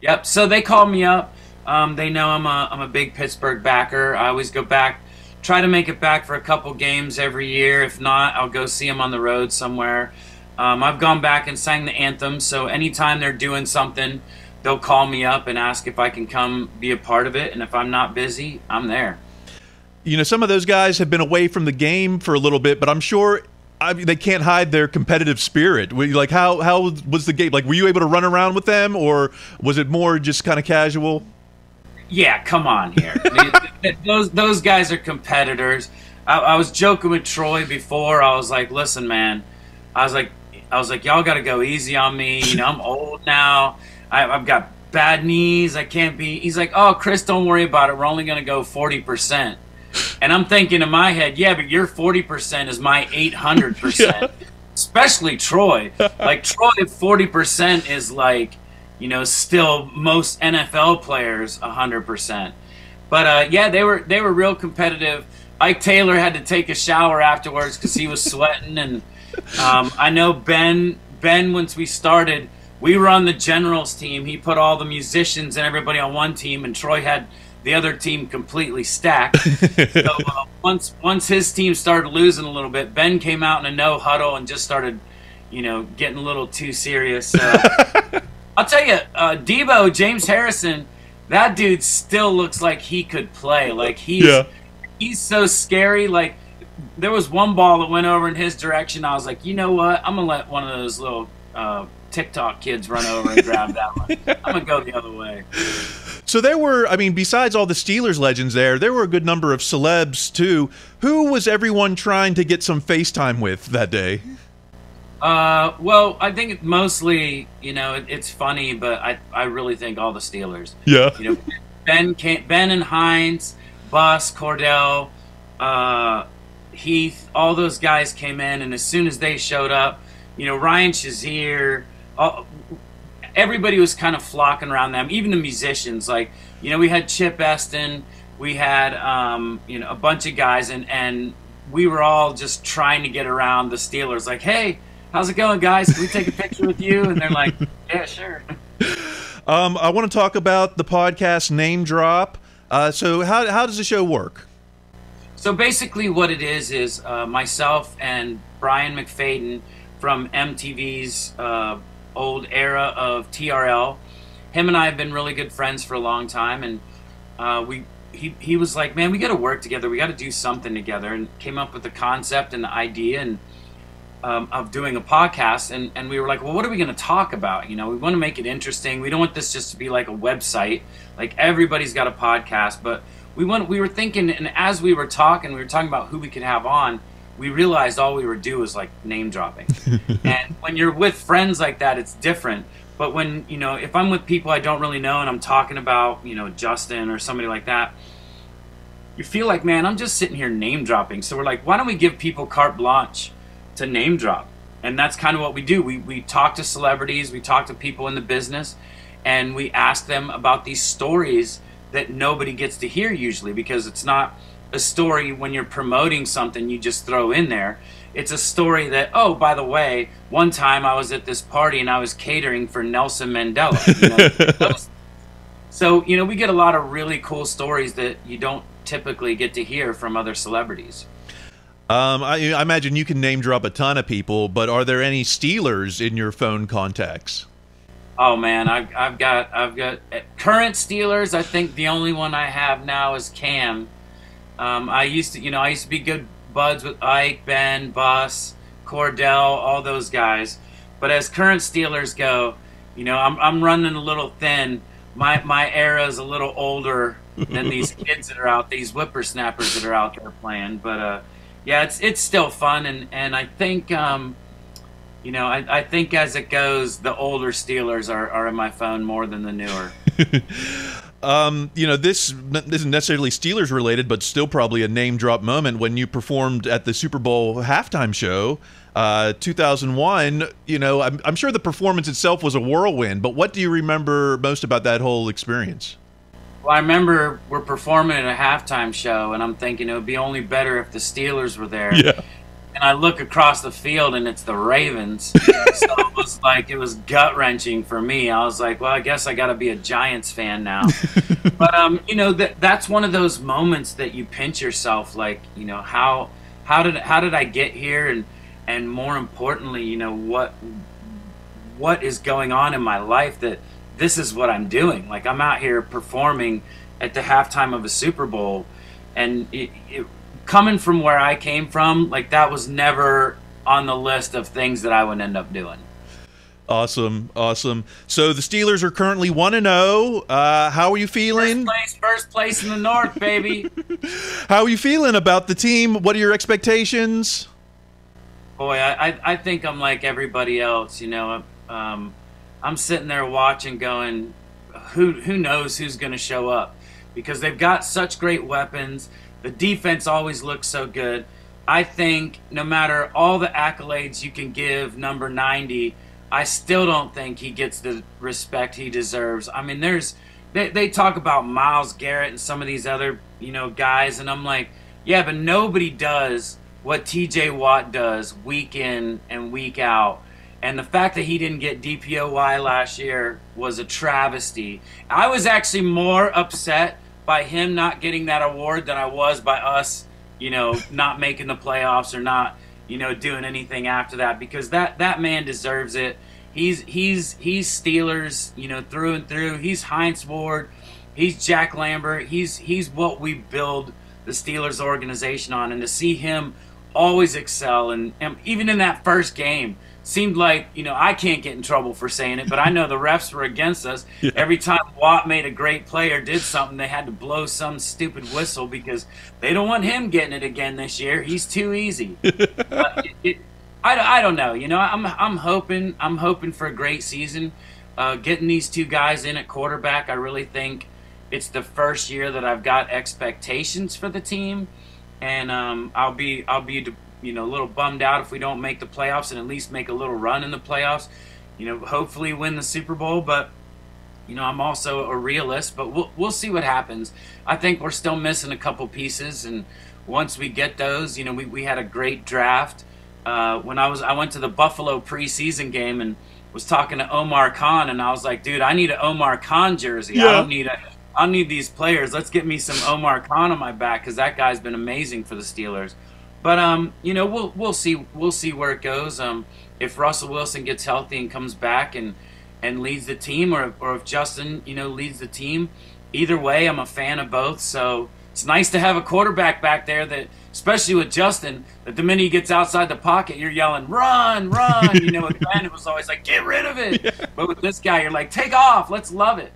yep. So they called me up. They know I'm a big Pittsburgh backer. I always go back, try to make it back for a couple games every year. If not, I'll go see them on the road somewhere. I've gone back and sang the anthem, so anytime they're doing something, they'll call me up and ask if I can come be a part of it, and if I'm not busy, I'm there.
Some of those guys have been away from the game for a little bit, but I'm sure they can't hide their competitive spirit. How was the game? Were you able to run around with them, or was it more just kind of casual?
Yeah, come on here. Those guys are competitors. I was joking with Troy before. I was like, listen, man. I was like, y'all got to go easy on me. You know, I'm old now. I've got bad knees. I can't be. He's like, oh, Chris, don't worry about it. We're only going to go 40%. And I'm thinking in my head, yeah, but your 40% is my 800%. Yeah. Especially Troy. Like, Troy, 40% is like, you know, still most NFL players 100%. But yeah, they were real competitive. Ike Taylor had to take a shower afterwards because he was sweating. And I know Ben, once we started, we were on the Generals team. He put all the musicians and everybody on one team, and Troy had the other team completely stacked. So once his team started losing a little bit, Ben came out in a no huddle and just started, you know, getting a little too serious. I'll tell you, Debo, James Harrison, that dude still looks like he could play. Like he's so scary. Like, there was one ball that went over in his direction. I was like, you know what? I'm gonna let one of those little TikTok kids run over and grab that one. I'm gonna go the other way.
So there were, I mean, besides all the Steelers legends there were a good number of celebs too. Who was everyone trying to get some FaceTime with that day?
Well, I think mostly, you know, it's funny, but I really think all the Steelers.
Yeah.
You know, Ben and Hines, Bus, Cordell, Heath, all those guys came in, and as soon as they showed up, you know, Ryan Shazier, everybody was kind of flocking around them, even the musicians. Like, you know, we had Chip Eston, we had, you know, a bunch of guys, and we were all just trying to get around the Steelers. Like, hey, how's it going, guys? Can we take a picture with you? And they're like, yeah, sure.
I want to talk about the podcast Name Drop. So how does the show work?
So basically what it is myself and Brian McFadden from MTV's old era of TRL. Him and I have been really good friends for a long time, and he was like, man, we got to work together. We got to do something together, and came up with the concept and the idea and of doing a podcast. And we were like, well, what are we going to talk about? You know, we want to make it interesting. We don't want this just to be like a website. Like, everybody's got a podcast, but we were thinking, and as we were talking about who we could have on, we realized all we would do was like name dropping. And when you're with friends like that, it's different. But when, you know, if I'm with people I don't really know and I'm talking about, you know, Justin or somebody like that, you feel like, man, I'm just sitting here name dropping. So we're like, why don't we give people carte blanche to name drop? And that's kind of what we do. We talk to celebrities, we talk to people in the business, and we ask them about these stories that nobody gets to hear usually, because it's not a story when you're promoting something you just throw in there. It's a story that, oh, by the way, one time I was at this party and I was catering for Nelson Mandela. You know? So, you know, we get a lot of really cool stories that you don't typically get to hear from other celebrities.
I imagine you can name drop a ton of people, but are there any Steelers in your phone contacts?
Oh man, I've got current Steelers. I think the only one I have now is Cam. I used to be good buds with Ike, Ben, Bus, Cordell, all those guys. But as current Steelers go, you know, I'm running a little thin. My era is a little older than these kids that are out, these whippersnappers that are out there playing. But yeah, it's still fun, and I think you know, I think as it goes, the older Steelers are in my phone more than the newer.
You know, this isn't necessarily Steelers related, but still probably a name drop moment when you performed at the Super Bowl halftime show, 2001. You know, I'm sure the performance itself was a whirlwind, but what do you remember most about that whole experience?
Well, I remember we're performing at a halftime show, and I'm thinking it would be only better if the Steelers were there. Yeah. And I look across the field, and it's the Ravens. So it was gut-wrenching for me. I was like, well, I guess I got to be a Giants fan now. But, you know, that's one of those moments that you pinch yourself, like, you know, how did I get here? And more importantly, you know, what is going on in my life that this is what I'm doing? Like, I'm out here performing at the halftime of a Super Bowl, and coming from where I came from, like, that was never on the list of things that I would end up doing.
Awesome. So the Steelers are currently 1-0. How are you feeling?
First place in the North, baby.
How are you feeling about the team? What are your expectations?
Boy, I think I'm like everybody else. You know, I'm sitting there watching, going, who knows who's going to show up, because they've got such great weapons. The defense always looks so good. I think no matter all the accolades you can give number 90, I still don't think he gets the respect he deserves. I mean, they talk about Myles Garrett and some of these other, guys, and I'm like, yeah, but nobody does what TJ Watt does week in and week out. And the fact that he didn't get DPOY last year was a travesty. I was actually more upset by him not getting that award than I was by us, not making the playoffs or not, doing anything after that, because that man deserves it. He's Steelers, through and through. He's Heinz Ward. He's Jack Lambert. He's what we build the Steelers organization on. And to see him always excel, and even in that first game, seemed like, I can't get in trouble for saying it, but I know the refs were against us. Yeah. Every time Watt made a great play or did something, they had to blow some stupid whistle because they don't want him getting it again this year. He's too easy. I don't know. I'm hoping for a great season. Getting these two guys in at quarterback, I really think it's the first year that I've got expectations for the team, and I'll be a little bummed out if we don't make the playoffs and at least make a little run in the playoffs. Hopefully win the Super Bowl, but I'm also a realist, but we'll see what happens. I think we're still missing a couple pieces, and once we get those, we had a great draft. When I went to the Buffalo preseason game and was talking to Omar Khan, and I was like, dude, I need an Omar Khan jersey. Yeah. I need these players. Let's get me some Omar Khan on my back, because that guy's been amazing for the Steelers. But we'll see where it goes. If Russell Wilson gets healthy and comes back and leads the team, or if Justin leads the team, either way, I'm a fan of both. So it's nice to have a quarterback back there that, especially with Justin, that the minute he gets outside the pocket, you're yelling, run, run. With Ben, it was always like, get rid of it. Yeah. But with this guy, you're like, take off. Let's love it.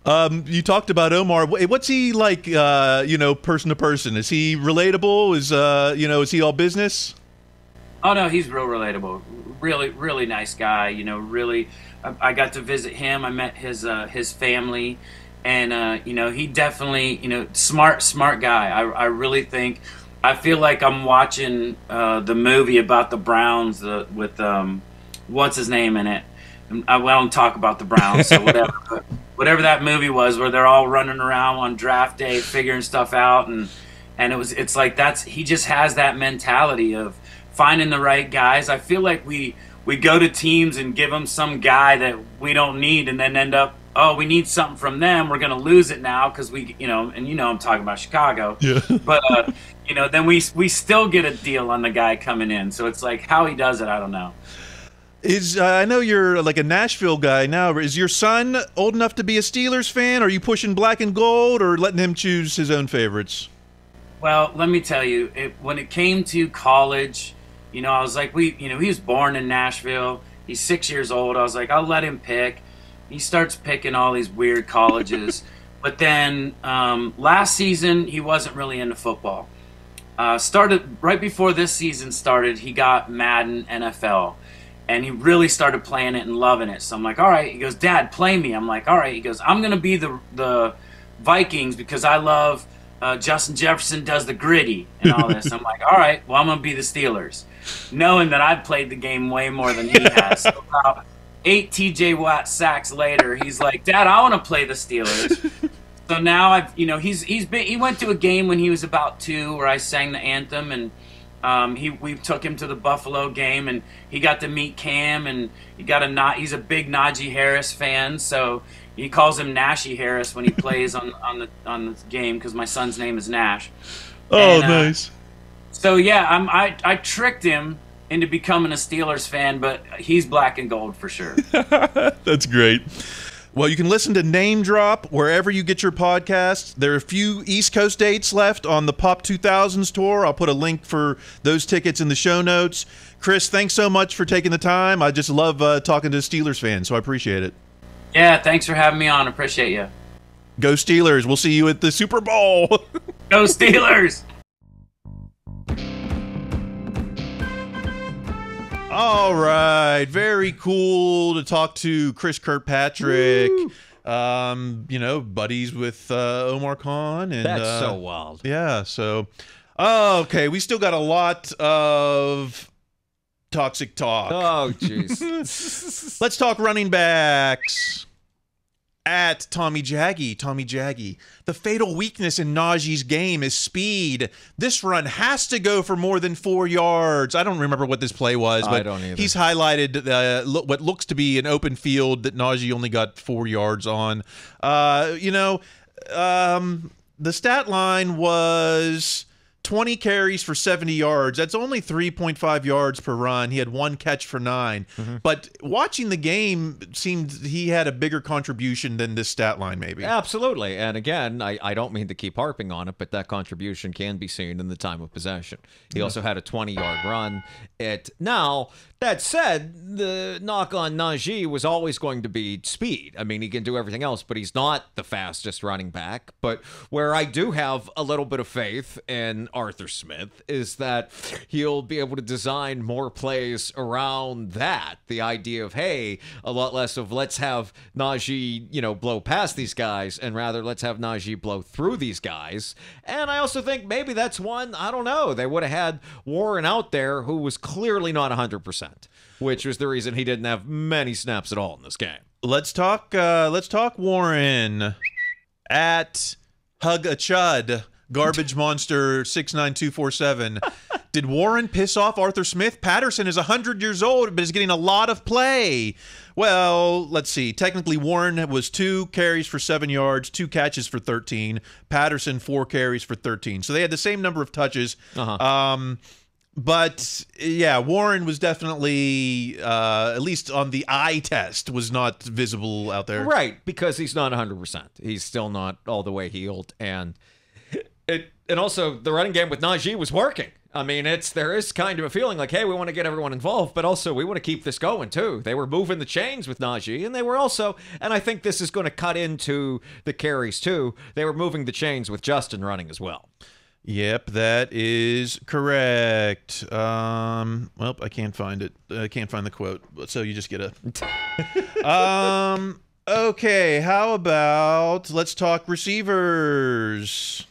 You talked about Omar. What's he like, person to person? Is he relatable? Is he all business?
Oh, no, he's real relatable. Really, really nice guy. Really, I got to visit him. I met his family. And, he definitely, smart guy. I really think, I feel like I'm watching the movie about the Browns with, what's his name in it? I don't talk about the Browns, so whatever. But whatever that movie was, where they're all running around on draft day figuring stuff out, and it's like he just has that mentality of finding the right guys. I feel like we go to teams and give them some guy that we don't need, and then end up, oh, we need something from them. We're going to lose it now because I'm talking about Chicago. Yeah. But then we still get a deal on the guy coming in. So it's like, how he does it, I don't know.
I know you're like a Nashville guy now. Is your son old enough to be a Steelers fan? Are you pushing black and gold, or letting him choose his own favorites?
Well, let me tell you, when it came to college, I was like, he was born in Nashville. He's 6 years old. I was like, I'll let him pick. He starts picking all these weird colleges. But then last season, he wasn't really into football. Started right before this season started, he got Madden NFL. And he really started playing it and loving it. So I'm like, all right. He goes, Dad, play me. I'm like, all right. He goes, I'm going to be the Vikings because I love Justin Jefferson does the gritty and all this. I'm like, all right, well, I'm going to be the Steelers. Knowing that I've played the game way more than he has. So about 8 TJ Watt sacks later, he's like, Dad, I want to play the Steelers. So now he went to a game when he was about 2 where I sang the anthem, and we took him to the Buffalo game, and he got to meet Cam, and he's a big Najee Harris fan, so he calls him Nashy Harris when he plays on the game, because my son's name is Nash.
Oh, nice.
So yeah, I tricked him into becoming a Steelers fan, but he's black and gold for sure.
That's great. Well, you can listen to Name Drop wherever you get your podcasts. There are a few East Coast dates left on the Pop 2000s tour. I'll put a link for those tickets in the show notes. Chris, thanks so much for taking the time. I just love talking to Steelers fans, so I appreciate it.
Yeah, thanks for having me on. Appreciate you.
Go Steelers. We'll see you at the Super Bowl.
Go Steelers.
All right, very cool to talk to Chris Kirkpatrick. Buddies with Omar Khan, and
that's so wild.
Yeah. So, okay, we still got a lot of toxic talk.
Oh, jeez.
Let's talk running backs. At Tommy Jaggy. The fatal weakness in Najee's game is speed. This run has to go for more than 4 yards. I don't remember what this play was, but
I don't either.
He's highlighted what looks to be an open field that Najee only got 4 yards on. The stat line was 20 carries for 70 yards. That's only 3.5 yards per run. He had 1 catch for 9. Mm-hmm. But watching the game, it seemed he had a bigger contribution than this stat line, maybe.
Absolutely. And again, I don't mean to keep harping on it, but that contribution can be seen in the time of possession. He also had a 20-yard run. Now, that said, the knock on Najee was always going to be speed. I mean, he can do everything else, but he's not the fastest running back. But where I do have a little bit of faith in Arthur Smith is that he'll be able to design more plays around that. The idea of, hey, a lot less of let's have Najee, blow past these guys, and rather let's have Najee blow through these guys. And I also think maybe that's one, I don't know, they would have had Warren out there who was clearly not 100%. Which was the reason he didn't have many snaps at all in this game.
Let's talk Warren. At Hug a Chud, Garbage Monster 69247. Did Warren piss off Arthur Smith? Patterson is 100 years old, but is getting a lot of play. Well, let's see. Technically, Warren was 2 carries for 7 yards, 2 catches for 13. Patterson, 4 carries for 13. So they had the same number of touches. But, yeah, Warren was definitely, at least on the eye test, was not visible out there.
Right, because he's not 100%. He's still not all the way healed. And also, the running game with Najee was working. I mean, there is kind of a feeling like, hey, we want to get everyone involved, but also we want to keep this going, too. They were moving the chains with Najee, and they were also, and I think this is going to cut into the carries, too, they were moving the chains with Justin running as well.
Yep, that is correct. Well, I can't find it. I can't find the quote, so you just get a... Okay, how about let's talk receivers.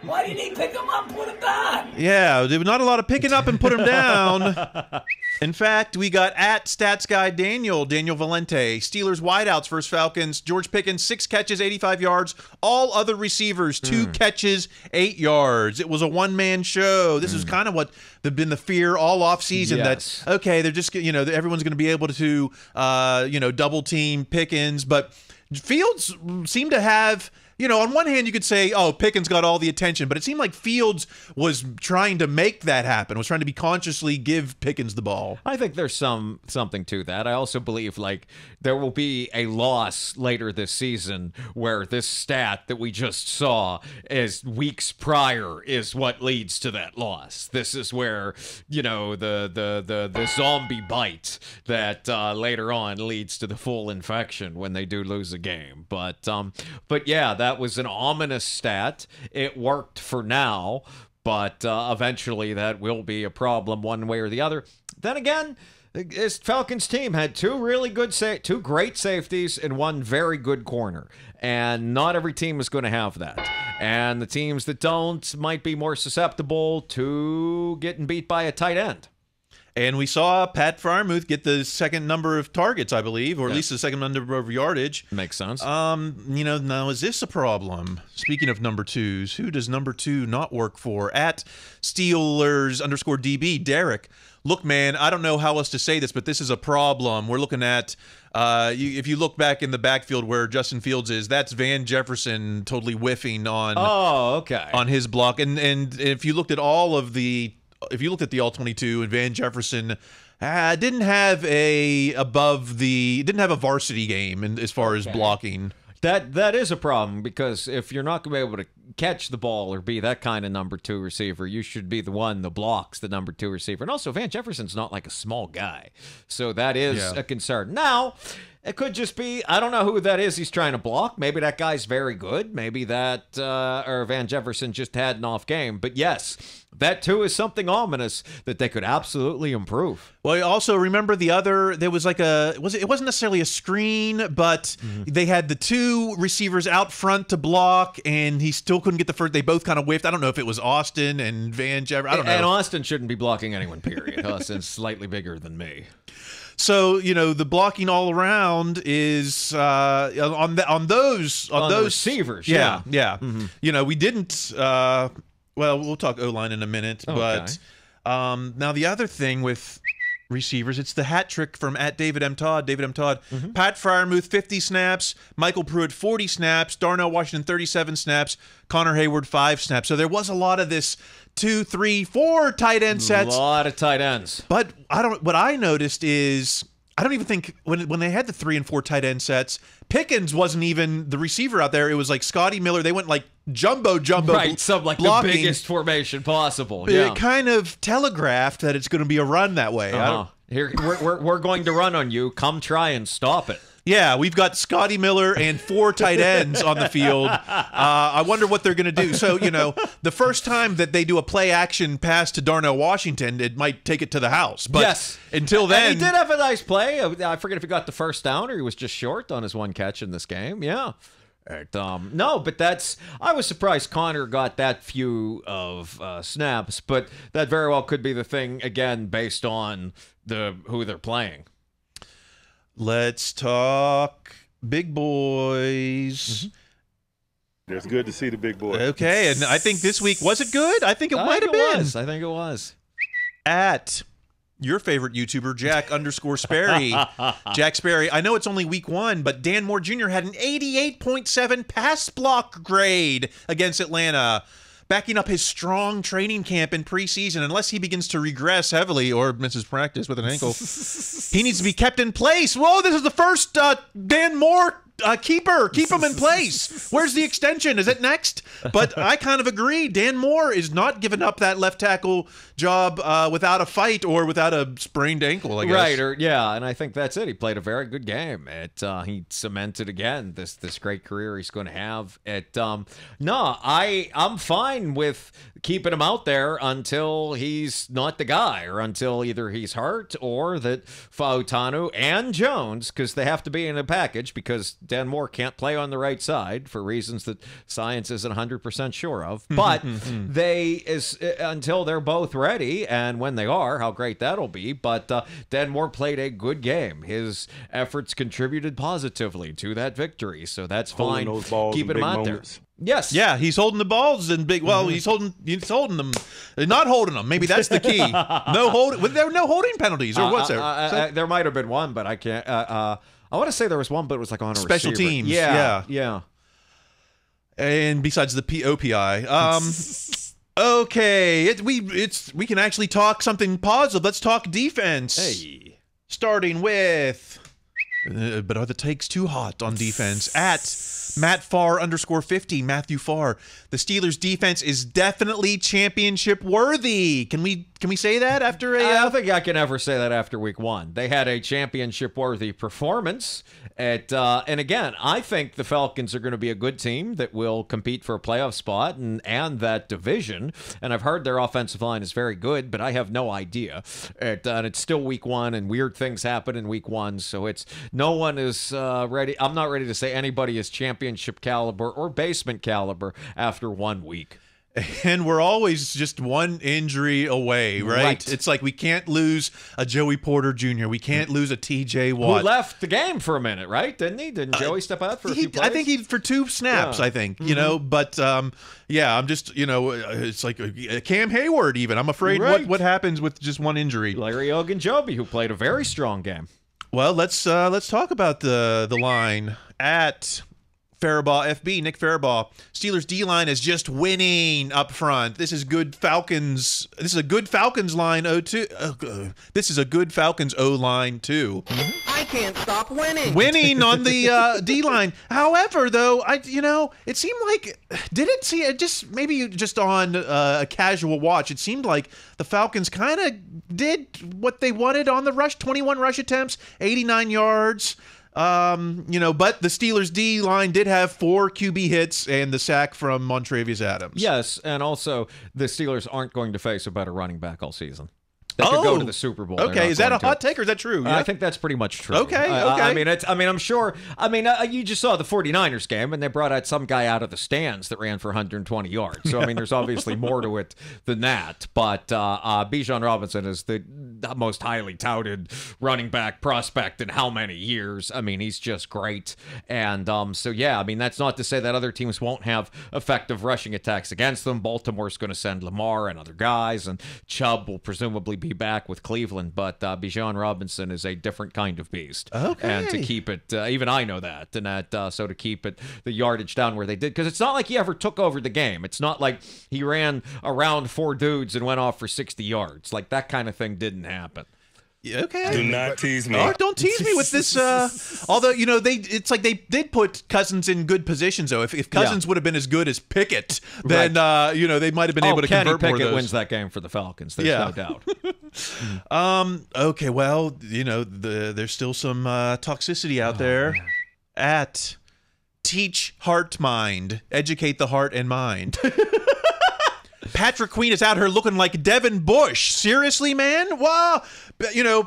Why didn't he pick him up and put him down?
Yeah, there was not a lot of picking up and put him down. In fact, we got at Stats Guy Daniel Valente, Steelers wideouts versus Falcons. George Pickens, 6 catches, 85 yards. All other receivers, 2 catches, 8 yards. It was a one-man show. This is kind of what been the fear all offseason.
Yes.
That, okay, they're just, everyone's going to be able to, double team Pickens. But Fields seemed to have... on one hand, you could say, oh, Pickens got all the attention, but it seemed like Fields was trying to make that happen, was trying to be consciously give Pickens the ball.
I think there's something to that. I also believe, there will be a loss later this season where this stat that we just saw is weeks prior is what leads to that loss. This is where, the zombie bite that later on leads to the full infection when they do lose a game. But yeah, that was an ominous stat. It worked for now, but eventually that will be a problem one way or the other. Then again, this Falcons team had 2 great safeties and 1 very good corner, and not every team is going to have that. And the teams that don't might be more susceptible to getting beat by a tight end.
And we saw Pat Freiermuth get the second number of targets, I believe, or at least the second number of yardage.
Makes sense.
Now is this a problem? Speaking of number 2s, who does number 2 not work for? At Steelers_DB, Derek. Look, man, I don't know how else to say this, but this is a problem. We're looking at, if you look back in the backfield where Justin Fields is, that's Van Jefferson totally whiffing on.
Oh, okay.
On his block, and if you looked at all of the. If you looked at the All-22 and Van Jefferson Didn't have a varsity game as far as blocking.
That is a problem, because if you're not going to be able to catch the ball or be that kind of number 2 receiver, you should be the one that blocks the number 2 receiver. And also, Van Jefferson's not like a small guy, so that is a concern. Now, it could just be, I don't know who that is he's trying to block. Maybe that guy's very good. Maybe that or Van Jefferson just had an off game. But yes, that too is something ominous that they could absolutely improve.
Well, also remember there was like it wasn't necessarily a screen, but they had the 2 receivers out front to block, and he still couldn't get the first. They both kind of whiffed. I don't know if it was Austin and Van Jefferson. I don't know.
And Austin shouldn't be blocking anyone, period. Austin's slightly bigger than me.
So, the blocking all around is on those
receivers.
Yeah. We didn't. We'll talk O-line in a minute, but now the other thing with receivers, it's the hat trick from @David M. Todd. David M. Todd. Pat Freiermuth 50 snaps, Michael Pruitt 40 snaps, Darnell Washington 37 snaps, Connor Hayward 5 snaps. So there was a lot of this 2, 3, 4 tight end sets.
A lot of tight ends.
But what I noticed is I don't even think when they had the 3 and 4 tight end sets, Pickens wasn't even the receiver out there. It was like Scotty Miller. They went like jumbo.
Right, some like blocking. The biggest formation possible. Yeah.
It kind of telegraphed that it's going to be a run that way.
Here, we're going to run on you. Come try and stop it.
Yeah, we've got Scotty Miller and 4 tight ends on the field. I wonder what they're going to do. So, the first time that they do a play-action pass to Darnell Washington, it might take it to the house. But
yes.
Until then...
And he did have a nice play. I forget if he got the first down or he was just short on his 1 catch in this game. Yeah. No, but I was surprised Connor got that few of snaps, but that very well could be the thing, again, based on who they're playing.
Let's talk big boys.
It's good to see the big boys.
Okay, and I think this week, was it good? I think it might have been.
I think it was.
At your favorite YouTuber, Jack_Sperry. Jack Sperry. I know it's only week 1, but Dan Moore Jr. had an 88.7 pass block grade against Atlanta, backing up his strong training camp in preseason. Unless he begins to regress heavily or misses practice with an ankle, he needs to be kept in place. Whoa, this is the first Dan Moore keeper. Keep him in place. Where's the extension? Is it next? But I kind of agree. Dan Moore is not giving up that left tackle job without a fight or without a sprained ankle, I guess.
Right, and I think that's it. He played a very good game. He cemented again this great career he's going to have. I'm fine with keeping him out there until he's not the guy, or until either he's hurt or that Fautanu and Jones, because they have to be in a package, because Dan Moore can't play on the right side for reasons that science isn't 100% sure of. But until they're both ready, and when they are, how great that'll be. But Dan Moore played a good game. His efforts contributed positively to that victory, so that's fine. Keeping him out there. Yes.
Yeah, he's holding the balls in big. Well, he's holding them. Not holding them. Maybe that's the key. There were no holding penalties, or what's there?
There might have been one, but I can't. I want to say there was one, but it was like on a
special
receiver.
teams.
Yeah.
And besides the OPI, okay, we can actually talk something positive. Let's talk defense.
Hey,
starting with. But are the takes too hot on defense? At Matt Farr _50, Matthew Farr. The Steelers' defense is definitely championship worthy. Can we say that after a?
I don't think I can ever say that after week 1. They had a championship worthy performance. And again, I think the Falcons are going to be a good team that will compete for a playoff spot and that division. And I've heard their offensive line is very good, but I have no idea. And it's still week 1, and weird things happen in week 1, so no one is ready. I'm not ready to say anybody is championship caliber or basement caliber after 1 week.
And we're always just one injury away, right? It's like we can't lose a Joey Porter Jr. We can't lose a TJ Watt.
Who left the game for a minute, right? Didn't he? Didn't Joey step out for a few plays?
I think he for 2 snaps, I think, But, I'm just, it's like Cam Hayward even. I'm afraid what happens with just one injury.
Larry Ogunjobi, who played a very strong game.
Well, let's talk about the line at Faribault, FB, Nick Faribault. Steelers D-line is just winning up front. This is good Falcons. This is a good Falcons line this is a good Falcons O-line too.
I can't stop winning.
Winning on the D-line. However, though, it seemed like maybe just on a casual watch, it seemed like the Falcons kind of did what they wanted on the rush. 21 rush attempts, 89 yards. But the Steelers D-line did have 4 QB hits and the sack from Montrevious Adams.
Yes, and also the Steelers aren't going to face a better running back all season. They could go to the Super Bowl.
Okay, is that a hot take or is that true?
I think that's pretty much true.
Okay.
I'm sure. You just saw the 49ers game, and they brought out some guy out of the stands that ran for 120 yards. So, there's obviously more to it than that. But Bijan Robinson is the most highly touted running back prospect in how many years? He's just great. And that's not to say that other teams won't have effective rushing attacks against them. Baltimore's going to send Lamar and other guys, and Chubb will presumably be back with Cleveland, but Bijan Robinson is a different kind of beast.
Okay.
And to keep it, even I know that, so to keep it, the yardage down where they did, because it's not like he ever took over the game. It's not like he ran around 4 dudes and went off for 60 yards. Like, that kind of thing didn't happen.
Yeah, okay.
Do not tease me.
Oh, don't tease me with this. Although, it's like they did put Cousins in good positions, though. If Cousins would have been as good as Pickett, then, they might have been able to
Kenny
convert more of
Pickett
those.
wins that game for the Falcons. There's no doubt.
Okay, well, there's still some toxicity out there at Teach Heart Mind. Educate the heart and mind. Patrick Queen is out here looking like Devin Bush. Seriously, man? Wow.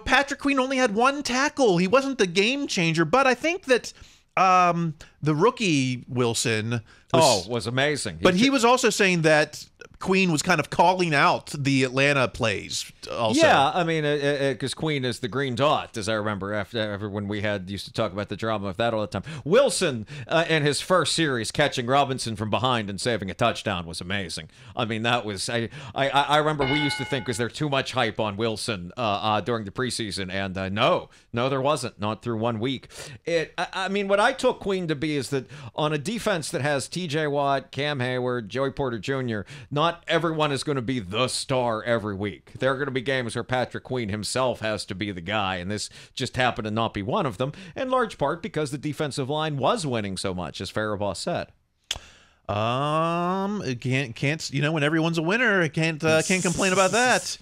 Patrick Queen only had 1 tackle. He wasn't the game changer, but I think that the rookie Wilson
was amazing.
But he was also saying that Queen was kind of calling out the Atlanta plays also.
Yeah, because Queen is the green dot, as I remember after when we used to talk about the drama of that all the time. Wilson, in his first series, catching Robinson from behind and saving a touchdown was amazing. That was, I remember we used to think, was there too much hype on Wilson during the preseason? And no, there wasn't, not through 1 week. What I took Queen to be is that on a defense that has TJ Watt, Cam Hayward, Joey Porter Jr., not everyone is going to be the star every week. There are going to be games where Patrick Queen himself has to be the guy, and this just happened to not be one of them, in large part because the defensive line was winning so much, as Faribault said.
Can't when everyone's a winner, I can't complain about that.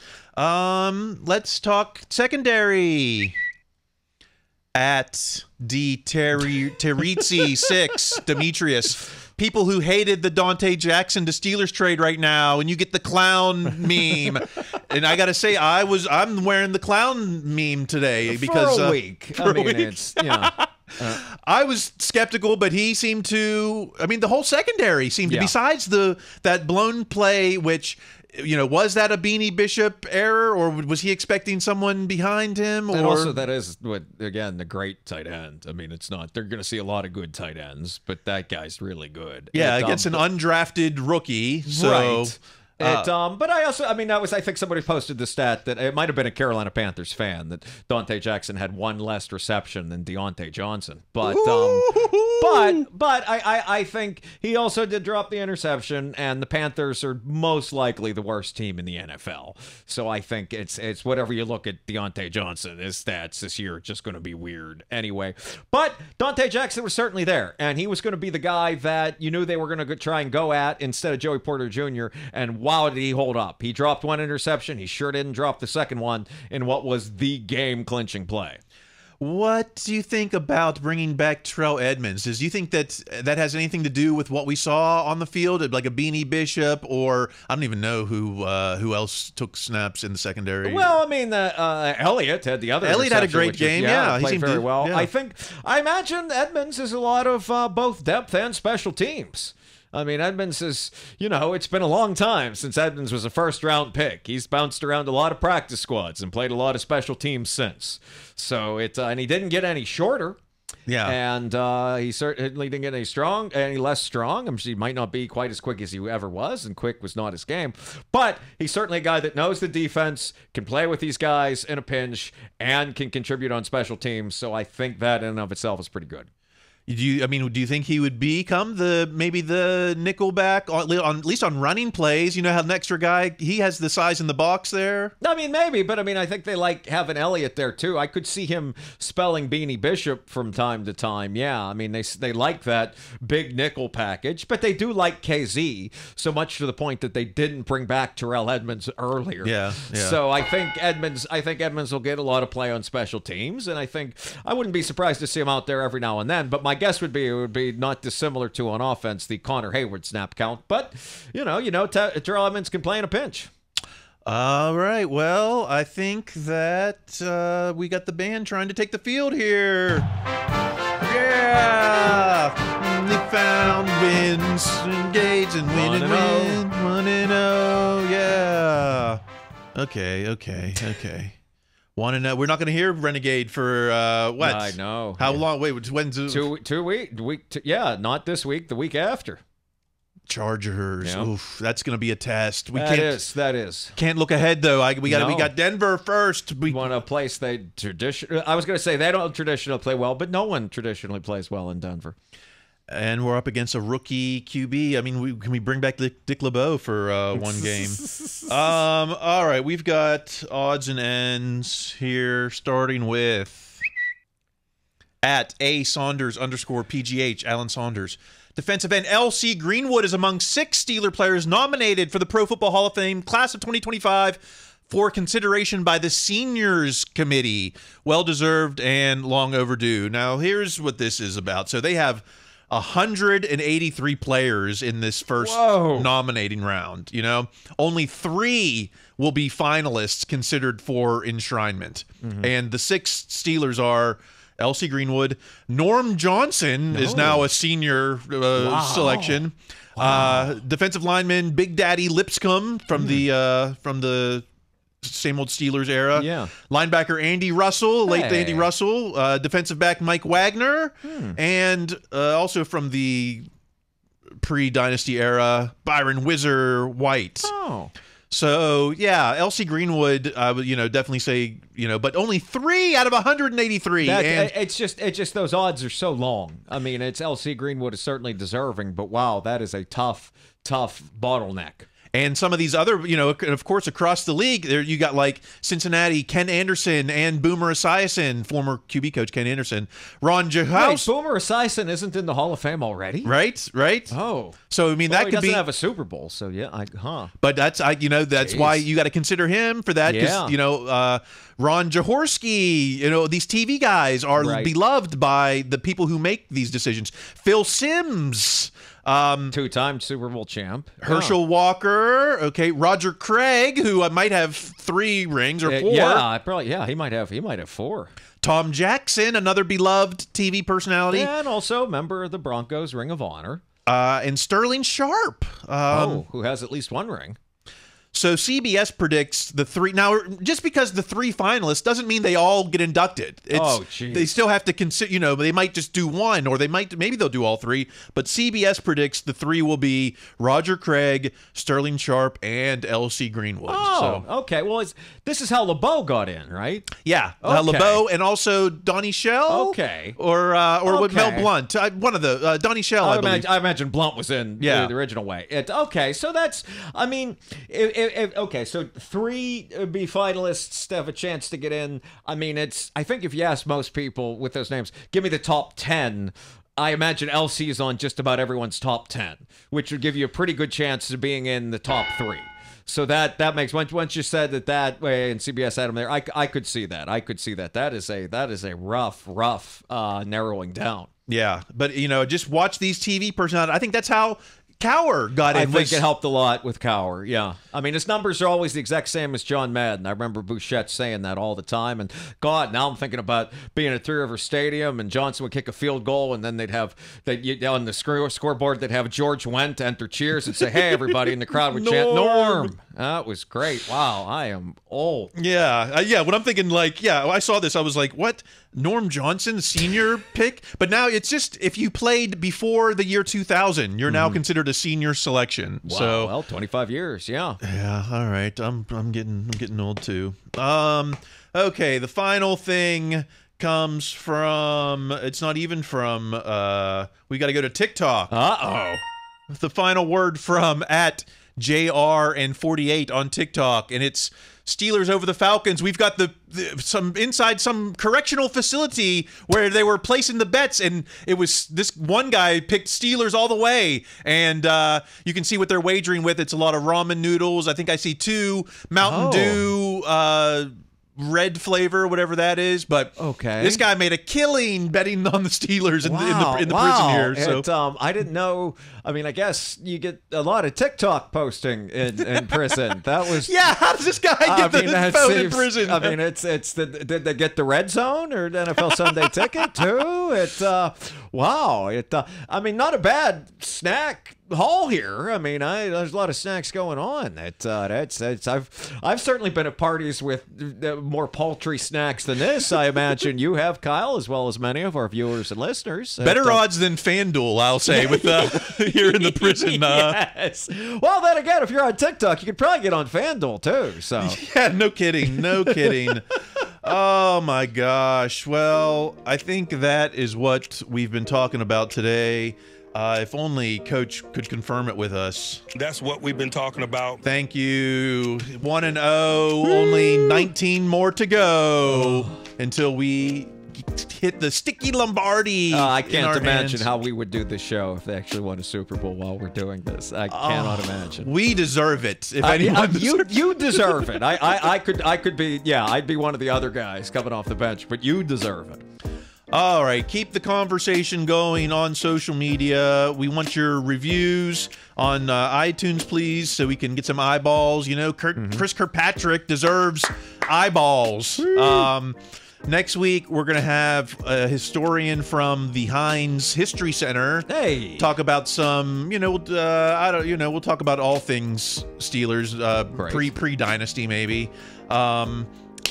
Let's talk secondary. At Terrizzi 6, Demetrius. People who hated the Dante Jackson to Steelers trade right now, and you get the clown meme. And I got to say, I'm wearing the clown meme today because
for a week. It's
I was skeptical, but he seemed to. The whole secondary seemed to. Besides that blown play, which. Was that a Beanie Bishop error, or was he expecting someone behind him?
And also, that is the great tight end. It's not. They're going to see a lot of good tight ends, but that guy's really good.
Yeah, against an undrafted rookie. So,
right. But I also, I think somebody posted the stat that it might have been a Carolina Panthers fan that Dante Jackson had 1 less reception than Deontay Johnson. But I think he also did drop the interception, and the Panthers are most likely the worst team in the NFL. So I think it's whatever you look at Deontay Johnson, his stats this year are just going to be weird anyway. But Dante Jackson was certainly there, and he was going to be the guy that you knew they were going to try and go at instead of Joey Porter Jr., and wow, did he hold up. He dropped 1 interception. He sure didn't drop the second one in what was the game-clinching play.
What do you think about bringing back Terrell Edmonds? Do you think that has anything to do with what we saw on the field, like a Beanie Bishop, or I don't even know who else took snaps in the secondary?
Well, Elliott had the other.
Elliott had a great game.
He played very well. Yeah. I imagine Edmonds is a lot of both depth and special teams. Edmonds is, it's been a long time since Edmonds was a first-round pick. He's bounced around a lot of practice squads and played a lot of special teams since. So and he didn't get any shorter.
Yeah.
And he certainly didn't get any less strong. He might not be quite as quick as he ever was, and quick was not his game. But he's certainly a guy that knows the defense, can play with these guys in a pinch, and can contribute on special teams. So I think that in and of itself is pretty good.
Do you think he would become maybe the nickelback on at least on running plays? You know, have an extra guy. He has the size in the box there.
I mean, maybe, but I think they like having Elliott there too. I could see him spelling Beanie Bishop from time to time. Yeah, I mean they like that big nickel package, but they do like KZ so much to the point that they didn't bring back Terrell Edmonds earlier.
Yeah.
So I think Edmonds will get a lot of play on special teams, and I wouldn't be surprised to see him out there every now and then. But my guess would be it would be not dissimilar to on offense the Connor Hayward snap count. But Terrell Edmonds can play in a pinch.
All right. Well, I think that we got the band trying to take the field here. Yeah. They found wins, engaged, and win and win. 1-0. Yeah. Okay. 1-0. We're not going to hear Renegade for what?
I know.
How long? Wait, when's
2 weeks? Yeah, not this week. The week after.
Chargers.
Yeah.
Oof, that's going to be a test.
That is.
Can't look ahead though. We got Denver first.
We want a place they traditionally. I was going to say they don't traditionally play well, but no one traditionally plays well in Denver.
And we're up against a rookie QB. I mean, can we bring back Dick LeBeau for one game? All right, we've got odds and ends here, starting with at @A_Saunders_PGH, Alan Saunders. Defensive end L.C. Greenwood is among 6 Steeler players nominated for the Pro Football Hall of Fame class of 2025 for consideration by the Seniors Committee. Well-deserved and long overdue. Now, here's what this is about. So they have 183 players in this first nominating round. You know, only 3 will be finalists considered for enshrinement. Mm-hmm. And the 6 Steelers are L.C. Greenwood. Norm Johnson is now a senior selection. Wow. Defensive lineman Big Daddy Lipscomb from the same old Steelers era.
Yeah.
Linebacker Andy Russell, late Andy Russell. Defensive back Mike Wagner. And also from the pre-Dynasty era, Byron Whizzer White.
Oh.
So, yeah, L.C. Greenwood, I would, definitely say, but only 3 out of 183.
It's just those odds are so long. I mean, L.C. Greenwood is certainly deserving, but wow, that is a tough bottleneck.
And some of these other, of course, across the league, there you got like Cincinnati, Ken Anderson and Boomer Esiason, former QB coach Ken Anderson, Ron Jahouse.
Wait, Boomer Esiason isn't in the Hall of Fame already?
Right.
Oh.
So, I mean, that
he
could
doesn't
be.
have a Super Bowl, so yeah,
But that's why you got to consider him for that.
Yeah.
Ron Jaworski, these TV guys are beloved by the people who make these decisions. Phil Simms.
2-time Super Bowl champ.
Herschel Walker. Okay. Roger Craig, who might have 3 rings or 4.
He might have 4.
Tom Jackson, another beloved TV personality.
And also a member of the Broncos Ring of Honor.
And Sterling Sharp.
Who has at least 1 ring.
So CBS predicts the 3. Now, just because the 3 finalists doesn't mean they all get inducted. They still have to consider, they might just do 1, or maybe they'll do all 3. But CBS predicts the 3 will be Roger Craig, Sterling Sharp, and L.C. Greenwood.
Okay. Well, this is how LeBeau got in, right?
Yeah, LeBeau and also Donnie Shell.
Okay.
Or with Mel Blunt. One of the Donnie Shell.
I imagine Blunt was in the original way. So that's. I mean. So 3 be finalists to have a chance to get in. I mean, I think if you ask most people with those names, give me the top 10. I imagine LC is on just about everyone's top 10, which would give you a pretty good chance of being in the top 3. So that makes once you said that way, and CBS had him there, I could see that. That is a rough narrowing down.
Yeah, but just watch these TV personalities. I think that's how Cower got in.
I think it helped a lot with Cower, yeah. I mean, his numbers are always the exact same as John Madden. I remember Bouchette saying that all the time. And, God, now I'm thinking about being at Three River Stadium, and Johnson would kick a field goal, and then on the scoreboard, they'd have George Wendt enter cheers and say, hey, everybody, in the crowd would chant, Norm. That was great. Wow, I am old.
Yeah. When I'm thinking, I saw this, I was like, what? Norm Johnson, senior pick? But now it's just, if you played before the year 2000, you're now considered a senior selection.
Wow,
so,
well, 25 years, yeah.
Yeah, all right. I'm getting old too. Okay, the final thing comes from, it's not even from, we got to go to TikTok.
Uh-oh.
The final word from at JR and 48 on TikTok, and it's Steelers over the Falcons. We've got some inside some correctional facility where they were placing the bets, and it was this one guy picked Steelers all the way, and you can see what they're wagering with. It's a lot of ramen noodles. I think I see 2 Mountain Dew red flavor, whatever that is. But this guy made a killing betting on the Steelers in the prison here. So
I didn't know. I mean, I guess you get a lot of TikTok posting in prison. That was
how does this guy get the phone in prison?
I mean, did they get the red zone or the NFL Sunday ticket too? Wow. I mean, not a bad snack haul here. I mean, there's a lot of snacks going on. I've certainly been at parties with more paltry snacks than this. I imagine you have, Kyle, as well as many of our viewers and listeners.
Better odds than FanDuel, I'll say, with here in the prison.
Yes. Well, then again, if you're on TikTok, you could probably get on FanDuel too. So
yeah, no kidding, no kidding. Oh my gosh. Well, I think that is what we've been talking about today. If only Coach could confirm it with us.
That's what we've been talking about.
Thank you. 1-0. Only 19 more to go until we hit the sticky Lombardi.
I can't imagine how we would do this show if they actually won a Super Bowl while we're doing this. I cannot imagine.
We deserve it. If anyone
you deserve it. I could be. Yeah, I'd be one of the other guys coming off the bench, but you deserve it.
All right, keep the conversation going on social media. We want your reviews on iTunes, please, so we can get some eyeballs. You know, Chris Kirkpatrick deserves eyeballs. Next week, we're going to have a historian from the Heinz History Center.
Hey,
talk about some, we'll talk about all things Steelers, pre-dynasty maybe.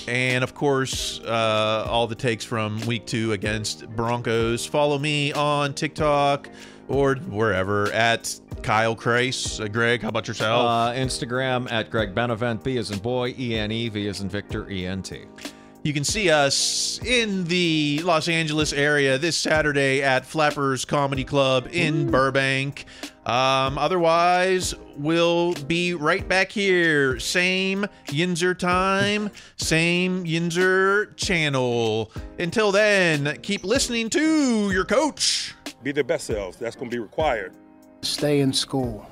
And, of course, all the takes from week 2 against Broncos. Follow me on TikTok or wherever at Kyle Kreis. Greg, how about yourself?
Instagram at Greg Benevent, B as in boy, E-N-E, V as in Victor, E-N-T.
You can see us in the Los Angeles area this Saturday at Flappers Comedy Club in Burbank. Otherwise, we'll be right back here. Same Yinzer time, same Yinzer channel. Until then, keep listening to your coach.
Be their best selves. That's going to be required.
Stay in school.